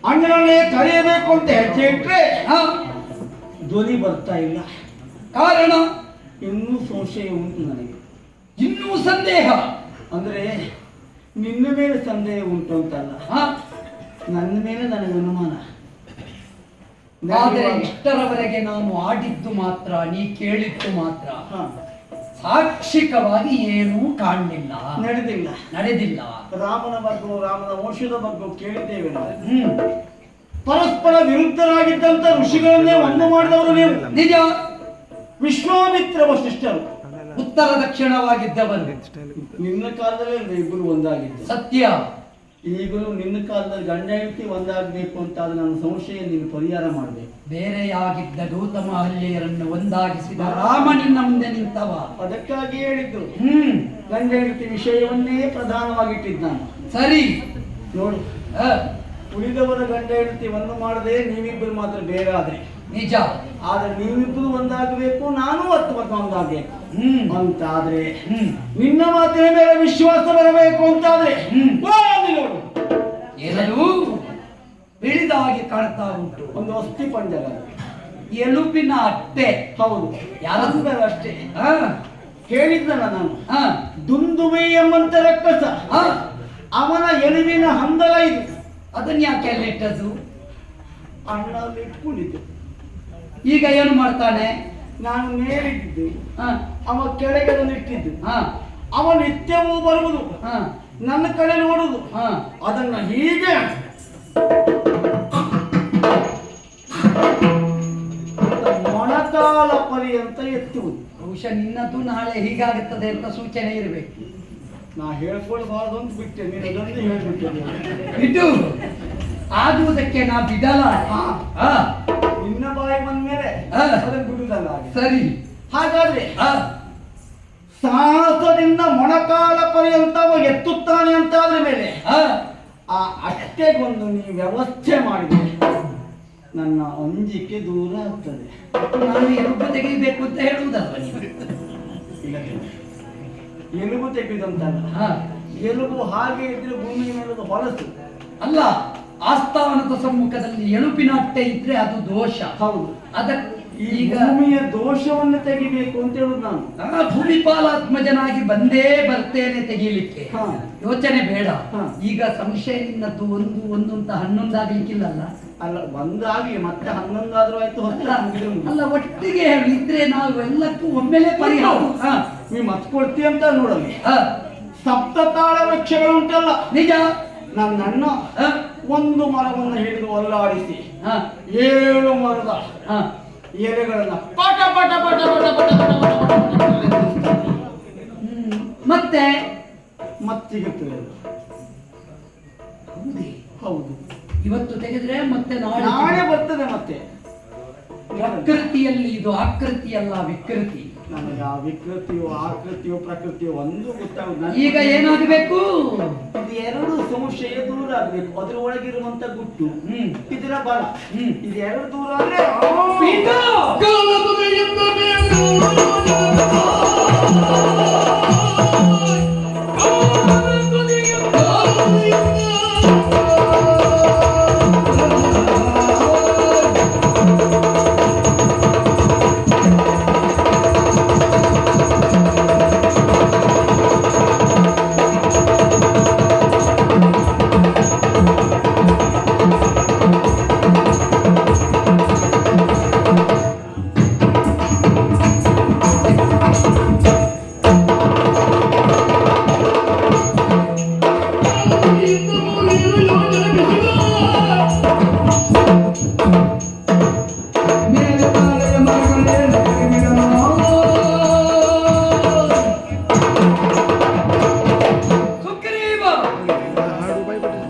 ಅಣ್ಣನೇ ಕರೆಯಬೇಕು ಅಂತ ಹೆಜ್ಜೆ ಇಟ್ರೆ ಧ್ವನಿ ಬರ್ತಾ ಇಲ್ಲ. ಕಾರಣ? ಇನ್ನೂ ಸಂಶಯ ಉಂಟು ನನಗೆ. ಇನ್ನೂ ಸಂದೇಹ ಅಂದ್ರೆ ನಿನ್ನ ಮೇಲೆ ಸಂದೇಹ ಉಂಟು ಅಂತಲ್ಲ, ನನ್ನ ಮೇಲೆ ನನಗೆ ಅನುಮಾನ. ಆದರೆ ಇಷ್ಟರವರೆಗೆ ನಾನು ಆಡಿದ್ದು ಮಾತ್ರ, ನೀ ಕೇಳಿದ್ದು ಮಾತ್ರ. ಸಾಕ್ಷಿಕವಾಗಿ ಏನೂ ಕಾಣಲಿಲ್ಲ, ನಡೆದಿಲ್ಲ. ರಾಮನ ಬಗ್ಗೆ, ರಾಮನ ವಂಶದ ಬಗ್ಗೆ ಕೇಳಿದ್ದೇವೆ ನಾವು. ಪರಸ್ಪರ ವಿರುದ್ಧರಾಗಿದ್ದಂತ ಋಷಿಗಳನ್ನೇ ಒಂದು ಮಾಡಿದವರು ನೀವು. ನಿಜ. ವಿಶ್ವಾಮಿತ್ರ ವಸಿಷ್ಠರು ಉತ್ತರ ದಕ್ಷಿಣವಾಗಿದ್ದವರು. ನಿನ್ನ ಕಾಲದಲ್ಲೇ ಇಬ್ಬರು ಒಂದಾಗಿದ್ದು. ಸತ್ಯ. ಈಗಲೂ ನಿನ್ನ ಕಾಲದಲ್ಲಿ ಗಂಡ ಹೆಂಡತಿ ಒಂದಾಗಬೇಕು ಅಂತ ಅದು ನನ್ನ ಸಂಶಯ ನೀನು ಪರಿಹಾರ ಮಾಡಬೇಕು. ಬೇರೆಯಾಗಿದ್ದ ಗೌತಮ ಹಳ್ಳಿಯರನ್ನು ಒಂದಾಗಿಸಿದ ರಾಮ ನಿನ್ನ ಮುಂದೆ ನಿಂತವ. ಅದಕ್ಕಾಗಿ ಹೇಳಿದ್ದು ಗಂಡ ಹೆಂಡತಿ ವಿಷಯವನ್ನೇ ಪ್ರಧಾನವಾಗಿಟ್ಟಿದ್ದು ನಾನು. ಸರಿ ನೋಡು, ಉಳಿದವರ ಗಂಡ ಹೆಂಡತಿ ಒಂದು ಮಾಡದೆ ನೀವಿಬ್ಬರು ಮಾತ್ರ ಬೇರೆ ಆದ್ರೆ ನಿಜ. ಆದ್ರೆ ನೀವಿಬ್ಬರು ಒಂದಾಗಬೇಕು, ನಾನು ಒಂದಾಗಬೇಕು ಅಂತಾದ್ರೆ ನಿನ್ನ ಮಾತಿನ ಮೇಲೆ ವಿಶ್ವಾಸ ಬರಬೇಕು ಅಂತಾದ್ರೆ ನೋಡು, ಎಲ್ಲರೂ ಬೆಳೆದಾಗಿ ಕಾಣ್ತಾ ಉಂಟು. ಒಂದು ಅಸ್ಥಿ ಪಂಜರ, ಎಲುಬಿನ ಅಟ್ಟೆ. ಹೌದು, ಯಾರದು ಅಷ್ಟೇ. ಹೇಳಿದ್ನಲ್ಲ ನಾನು, ದುಂದುಮೆ ಎಂಬಂತ ರಕ್ಕಸ ಅವನ ಎಲುಬಿನ ಹಂದರ ಇದು. ಅದನ್ನ ಯಾಕೆ ಅಲ್ಲಿಟ್ಟದ್ದು? ಅಣ್ಣಲ್ಲಿ ಇಟ್ಕೊಂಡಿದ್ದು. ಈಗ ಏನು ಮಾಡ್ತಾನೆ? ನಾನು ಮೇಲಿಟ್ಟಿದ್ದು, ಅವ ಕೆಳಗೆ ಇಟ್ಟಿದ್ದು. ಅವ ನಿತ್ಯವೂ ಬರುವುದು, ನನ್ನ ಕಡೆ ನೋಡುದು, ಅದನ್ನ ಹೀಗೆ ಮೊಣಕಾಲ ಪರ್ಯಂತ ಎತ್ತುವುದು. ಬಹುಶಃ ನಿನ್ನದು ನಾಳೆ ಹೀಗಾಗುತ್ತದೆ ಅಂತ ಸೂಚನೆ ಇರಬೇಕು. ನಾ ಹೇಳ್ಕೊಳ್ಬಾರ್ದು ಅಂತ ಬಿಟ್ಟೆ, ನೀನು ಅದೊಂದು ಹೇಳ್ಬಿಟ್ಟೆ. ಬಿಟ್ಟು ಆಗುವುದಕ್ಕೆ ನಾ ಬಿಡಲ್ಲ. ನಿನ್ನ ಬಾಯಿ ಬಂದ್ಮೇಲೆ ಅದನ್ನು ಬಿಡುವುದಲ್ಲ. ಸರಿ, ಹಾಗಾದ್ರೆ ಸಾಹಸದಿಂದ ಮೊಣಕಾಲ ಪರ್ಯಂತ ಎತ್ತುತ್ತಾನೆ ಅಂತಾದ್ರ ಮೇಲೆ ಆ ಅಟ್ಟೆಗೊಂದು ನೀವು ವ್ಯವಸ್ಥೆ ಮಾಡಿದ್ರೆ ನನ್ನ ಅಂಜಿಕೆ ದೂರ ಆಗ್ತದೆ. ನಾನು ಎಲುಬು ತೆಗೆಯಬೇಕು ಅಂತ ಹೇಳುವುದಲ್ವ ನೀವು? ಎಲುಬು ತೆಗೆಯುವುದಂತಲ್ಲ, ಎಲುಬು ಹಾಗೆ ಇದ್ರೆ ಭೂಮಿ ಮೇಲೆ ಹೊಲಸು ಅಲ್ಲ. ಆಸ್ಥಾನದ ಸಮ್ಮುಖದಲ್ಲಿ ಎಲುಬಿನ ಅಟ್ಟೆ ಇದ್ರೆ ಅದು ದೋಷ. ಹೌದು, ಅದಕ್ಕೆ ಈಗ ಭೂಮಿಯ ದೋಷವನ್ನು ತೆಗಿಬೇಕು ಅಂತ ಹೇಳುದು ನಾನು. ಭೂಮಿಪಾಲಾತ್ಮಜನಾಗಿ ಬಂದೇ ಬರ್ತೇನೆ ತೆಗೀಲಿಕ್ಕೆ, ಯೋಚನೆ ಬೇಡ. ಈಗ ಸಂಶಯ ನಿನ್ನದ್ದು ಒಂದು ಅಂತ 11 ಆಗ್ಲಿಕ್ಕಿಲ್ಲಲ್ಲ. ಅಲ್ಲ, ಒಂದಾಗ್ಲಿ ಮತ್ತೆ 11 ಆದ್ರೂ ಆಯ್ತು. ಅಲ್ಲ, ಒಟ್ಟಿಗೆ ಇದ್ರೆ ನಾವು ಎಲ್ಲಕ್ಕೂ ಒಮ್ಮೆಲೆ ಪರಿಹಾರ. ನೀವು ಮತ್ ಕೊಡ್ತೀವಿ ಅಂತ ನೋಡಲಿ. ಸಪ್ತತಾಳ ವೃಕ್ಷಗಳು ಉಂಟಲ್ಲ, ನಿಜ. ನನ್ನ ಒಂದು ಮರವನ್ನು ಹಿಡಿದು ಒಲ್ಲಾಡಿಸಿ 7 ಮರದ ಎಲೆಗಳನ್ನ ಪಟ ಪಟ ಪಟ ಪಟ ಪಟ ಪಟ ಮತ್ತೆ ಮತ್ತಿಗುತ್ತದೆ. ಹೌದು, ಇವತ್ತು ತೆಗೆದ್ರೆ ಮತ್ತೆ ನಾಳೆ ಬರ್ತದೆ. ಮತ್ತೆ ಪ್ರಕೃತಿಯಲ್ಲಿ ಇದು ಆಕೃತಿಯಲ್ಲ, ವಿಕೃತಿ. ನನಗೆ ಆ ವಿಕೃತಿಯೋ ಆಕೃತಿಯೋ ಪ್ರಕೃತಿಯೋ ಒಂದು ಗೊತ್ತಾಗುದು. ಈಗ ಏನಾಗಬೇಕು? ಇದೆರಡು ಸಂಶಯ ದೂರ ಆಗ್ಬೇಕು. ಅದ್ರ ಒಳಗಿರುವಂತ ಗುಟ್ಟು, ಇದರ ಬಲ, ಇದೆರಡು ದೂರ ಆದ್ರೆ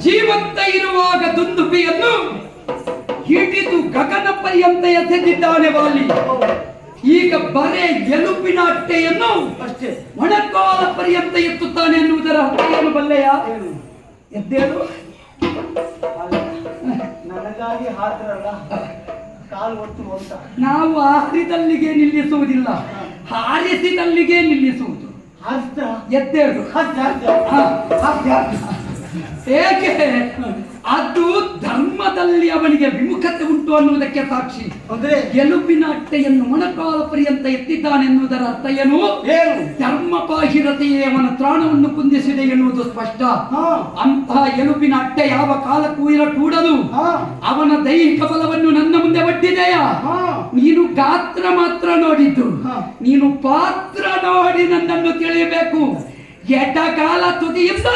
ಜೀವಂತ ಇರುವಾಗ ದುಂದುಬಿಯನ್ನು ಹಿಡಿದು ಗಗನ ಪರ್ಯಂತ ಎಸೆದಿದ್ದಾನೆ ವಾಲಿ. ಈಗ ಬರೇ ಎಲುಬಿನ ಅಟ್ಟೆಯನ್ನು ಅಷ್ಟೇ ಮೊಣಕಾಲ ಪರ್ಯಂತ ಎತ್ತುತ್ತಾನೆ ಎನ್ನುವುದರ ಅರ್ಥವನ್ನು ಬಲ್ಲೆಯ? ಎದ್ದೇಳು. ನನಗಾಗಿ ಹಾದ್ರಲ್ಲ, ಕಾಲು ಒತ್ತು ಅಂತ. ನಾವು ಹಾರಿದಲ್ಲಿಗೆ ನಿಲ್ಲಿಸುವುದಿಲ್ಲ, ಹಾರಿಸಿದಲ್ಲಿಗೆ ನಿಲ್ಲಿಸುವುದು. ಎದ್ದೇಳು. ಏಕೆ? ಅದು ಧರ್ಮದಲ್ಲಿ ಅವನಿಗೆ ವಿಮುಖತೆ ಉಂಟು ಅನ್ನುವುದಕ್ಕೆ ಸಾಕ್ಷಿ. ಅಂದ್ರೆ ಎಲುಬಿನ ಅಟ್ಟೆಯನ್ನು ಮೊಣಕಾಲ ಪರ್ಯಂತ ಎತ್ತಿದ್ದಾನೆ ಎನ್ನುವುದರ ಅರ್ಥ ಏನು? ಧರ್ಮ ಬಾಹಿರತೆಯೇ ಅವನ ತ್ರಾಣವನ್ನು ಕುಂದಿಸಿದೆ ಎನ್ನುವುದು ಸ್ಪಷ್ಟ. ಅಂತಹ ಎಲುಬಿನ ಅಟ್ಟೆ ಯಾವ ಕಾಲಕ್ಕೂ ಇರಕೂಡದು. ಅವನ ದೈಹಿಕ ಬಲವನ್ನು ನನ್ನ ಮುಂದೆ ಒಡ್ಡಿದೆಯಾ? ನೀನು ಗಾತ್ರ ಮಾತ್ರ ನೋಡಿದ್ದು, ನೀನು ಪಾತ್ರ ನೋಡಿ ನನ್ನನ್ನು ತಿಳಿಯಬೇಕು. ಎಡಗಾಲ ತುದಿಯಿಂದ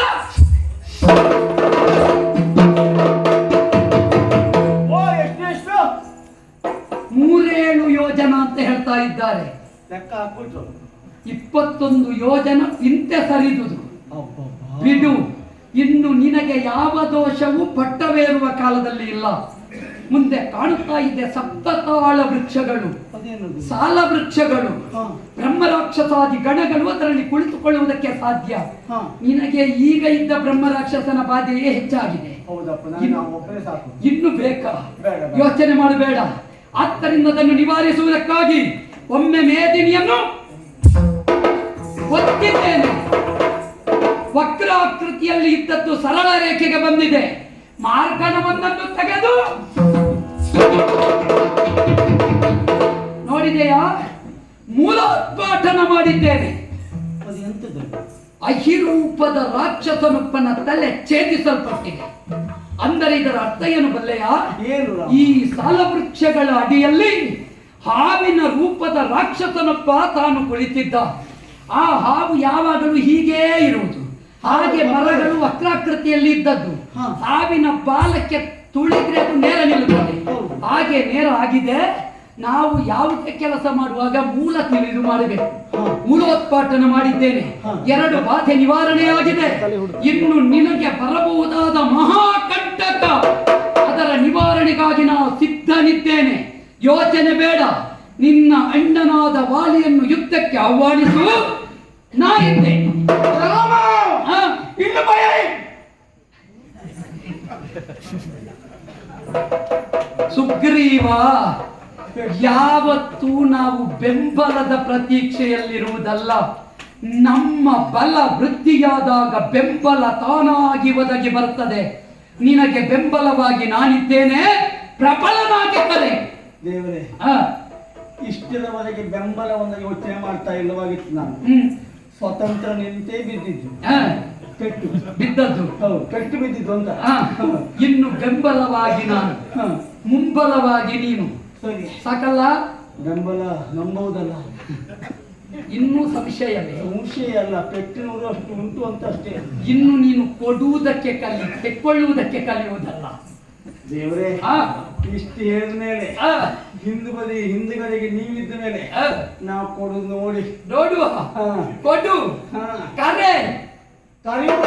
3-7 ಯೋಜನ ಅಂತ ಹೇಳ್ತಾ ಇದ್ದಾರೆ. ಲೆಕ್ಕ ಹಾಕ್ಬಿಟ್ರು. 21 ಯೋಜನ ಇಂತೆ ಸರಿದುದು. ಬಿಡು, ಇನ್ನು ನಿನಗೆ ಯಾವ ದೋಷವೂ ಪಟ್ಟವೇರುವ ಕಾಲದಲ್ಲಿ ಇಲ್ಲ. ಮುಂದೆ ಕಾಣುತ್ತಾ ಇದೆ ಸಪ್ತತಾಳ ವೃಕ್ಷಗಳು, ಸಾಲ ವೃಕ್ಷಗಳು, ಬ್ರಹ್ಮರಾಕ್ಷಸಾದಿ ಗಣಗಳು ಅದರಲ್ಲಿ ಕುಳಿತುಕೊಳ್ಳುವುದಕ್ಕೆ ಸಾಧ್ಯ. ನಿನಗೆ ಈಗ ಇದ್ದ ಬ್ರಹ್ಮರಾಕ್ಷಸನ ಬಾಧೆಯೇ ಹೆಚ್ಚಾಗಿದೆ. ಇನ್ನು ಬೇಕಾ? ಯೋಚನೆ ಮಾಡಬೇಡ. ಆದ್ದರಿಂದ ಅದನ್ನು ನಿವಾರಿಸುವುದಕ್ಕಾಗಿ ಒಮ್ಮೆ ಮೇದಿನಿಯನ್ನು ಒತ್ತಿದ್ದೇನೆ. ವಕ್ರಾಕೃತಿಯಲ್ಲಿ ಇದ್ದದ್ದು ಸರಳ ರೇಖೆಗೆ ಬಂದಿದೆ. ಮಾರ್ಗಣವನ್ನನ್ನು ತೆಗೆದು ನೋಡಿದೆಯಾ? ಮೂಲೋದ್ಪಾಟನ ಮಾಡಿದ್ದೇನೆ. ಅಹಿರೂಪದ ರಾಕ್ಷಸನೊಬ್ಬನ ತಲೆ ಛೇದಿಸಲ್ಪಟ್ಟಿದೆ. ಅಂದರೆ ಇದರ ಅರ್ಥ ಏನು ಬಲ್ಲೆಯಾ? ಈ ಸಾಲವೃಕ್ಷಗಳ ಅಡಿಯಲ್ಲಿ ಹಾವಿನ ರೂಪದ ರಾಕ್ಷಸನೊಬ್ಬ ತಾನು ಕುಳಿತಿದ್ದ. ಆ ಹಾವು ಯಾವಾಗಲೂ ಹೀಗೇ ಇರುವುದು. ಹಾಗೆ ಮರಗಳು ವಕ್ರಾಕೃತಿಯಲ್ಲಿ ಇದ್ದದ್ದು. ಹಾವಿನ ಬಾಲಕ್ಕೆ ತುಳಿದ್ರೆ ಅದು ನೇರ ನಿಲ್ಲುತ್ತದೆ. ಹಾಗೆ ನೇರ ಆಗಿದೆ. ನಾವು ಯಾವುದೇ ಕೆಲಸ ಮಾಡುವಾಗ ಮೂಲ ತಿಳಿದು ಮಾಡಬೇಕು. ಮೂಲೋತ್ಪಾಟನ ಮಾಡಿದ್ದೇನೆ. 2 ಬಾಧೆ ನಿವಾರಣೆಯಾಗಿದೆ. ಇನ್ನು ನಿನಗೆ ಬರಬಹುದಾದ ಮಹಾಕಂಟಕ, ಅದರ ನಿವಾರಣೆಗಾಗಿ ನಾವು ಸಿದ್ಧನಿದ್ದೇನೆ. ಯೋಚನೆ ಬೇಡ. ನಿನ್ನ ಅಣ್ಣನಾದ ವಾಲಿಯನ್ನು ಯುದ್ಧಕ್ಕೆ ಆಹ್ವಾನಿಸು. ನಾ ಇದ್ದೇನೆ. ಇನ್ನು ಭಯ. ಸುಗ್ರೀವ, ಯಾವತ್ತೂ ನಾವು ಬೆಂಬಲದ ಪ್ರತೀಕ್ಷೆಯಲ್ಲಿರುವುದಲ್ಲ. ನಮ್ಮ ಬಲ ವೃದ್ಧಿಯಾದಾಗ ಬೆಂಬಲ ತಾನಾಗಿ ಒದಗಿ ಬರ್ತದೆ. ನಿನಗೆ ಬೆಂಬಲವಾಗಿ ನಾನಿದ್ದೇನೆ. ಪ್ರಬಲನಾಗಿ ಕರೆ. ದೇವರೇ, ಇಷ್ಟರವರೆಗೆ ಬೆಂಬಲವನ್ನು ಯೋಚನೆ ಮಾಡ್ತಾ ಇಲ್ಲವಾಗಿತ್ತು. ನಾನು ಸ್ವತಂತ್ರ ನಿಂತೇ ಬಿದ್ದಿದ್ದು, ಪೆಟ್ಟು ಬಿದ್ದದ್ದು. ಪೆಟ್ಟು ಬಿದ್ದಿದ್ದು ಅಂತ. ಇನ್ನು ಬೆಂಬಲವಾಗಿ ನಾನು, ಮುಂಬಲವಾಗಿ ನೀನು. ಸರಿ, ಸಾಕಲ್ಲ? ಬೆಂಬಲ ನಂಬುವುದಲ್ಲ. ಇನ್ನೂ ಸಂಶಯವೇ? ಸಂಶಯ ಅಲ್ಲ, ಪೆಟ್ಟಿನೂರು ಅಷ್ಟು ಉಂಟು ಅಂತ ಅಷ್ಟೇ. ಇನ್ನು ನೀನು ಕೊಡುವುದಕ್ಕೆ ಕಲಿ, ತೆಕ್ಕೊಳ್ಳುವುದಕ್ಕೆ ಕಲಿಯುವುದಲ್ಲ. ದೇವರೇ, ಇಷ್ಟು ಹೇಳಿದ ಮೇಲೆ ಹಿಂದುಗಡೆಗೆ ನೀವಿದ್ದ ಮೇಲೆ ನಾವು ಕೊಡುದು ನೋಡಿ ನೋಡುವ. ಕೊಡು, ಕರೆ ಕರೆಯುವ.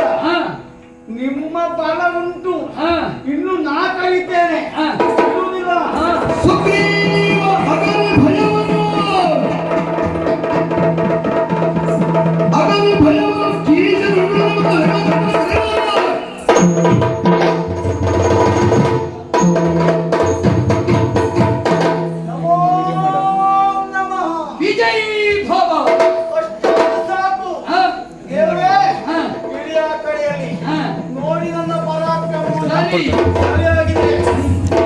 ನಿಮ್ಮ ಬಲ ಉಂಟು. ಇನ್ನು ನಾ ಕಲಿತೇನೆ. ಸುಗ್ರೀವ ಅಗಲ್ ಭಯವನ್ನು ವಿಜಯ್ ಭವ. ಸಾಕು ದೇವರೇ. ಇಳಿಯ ಕಡೆಯಲ್ಲಿ ನೋಡಿ ನನ್ನ ಪರಾಕ್ರಮ.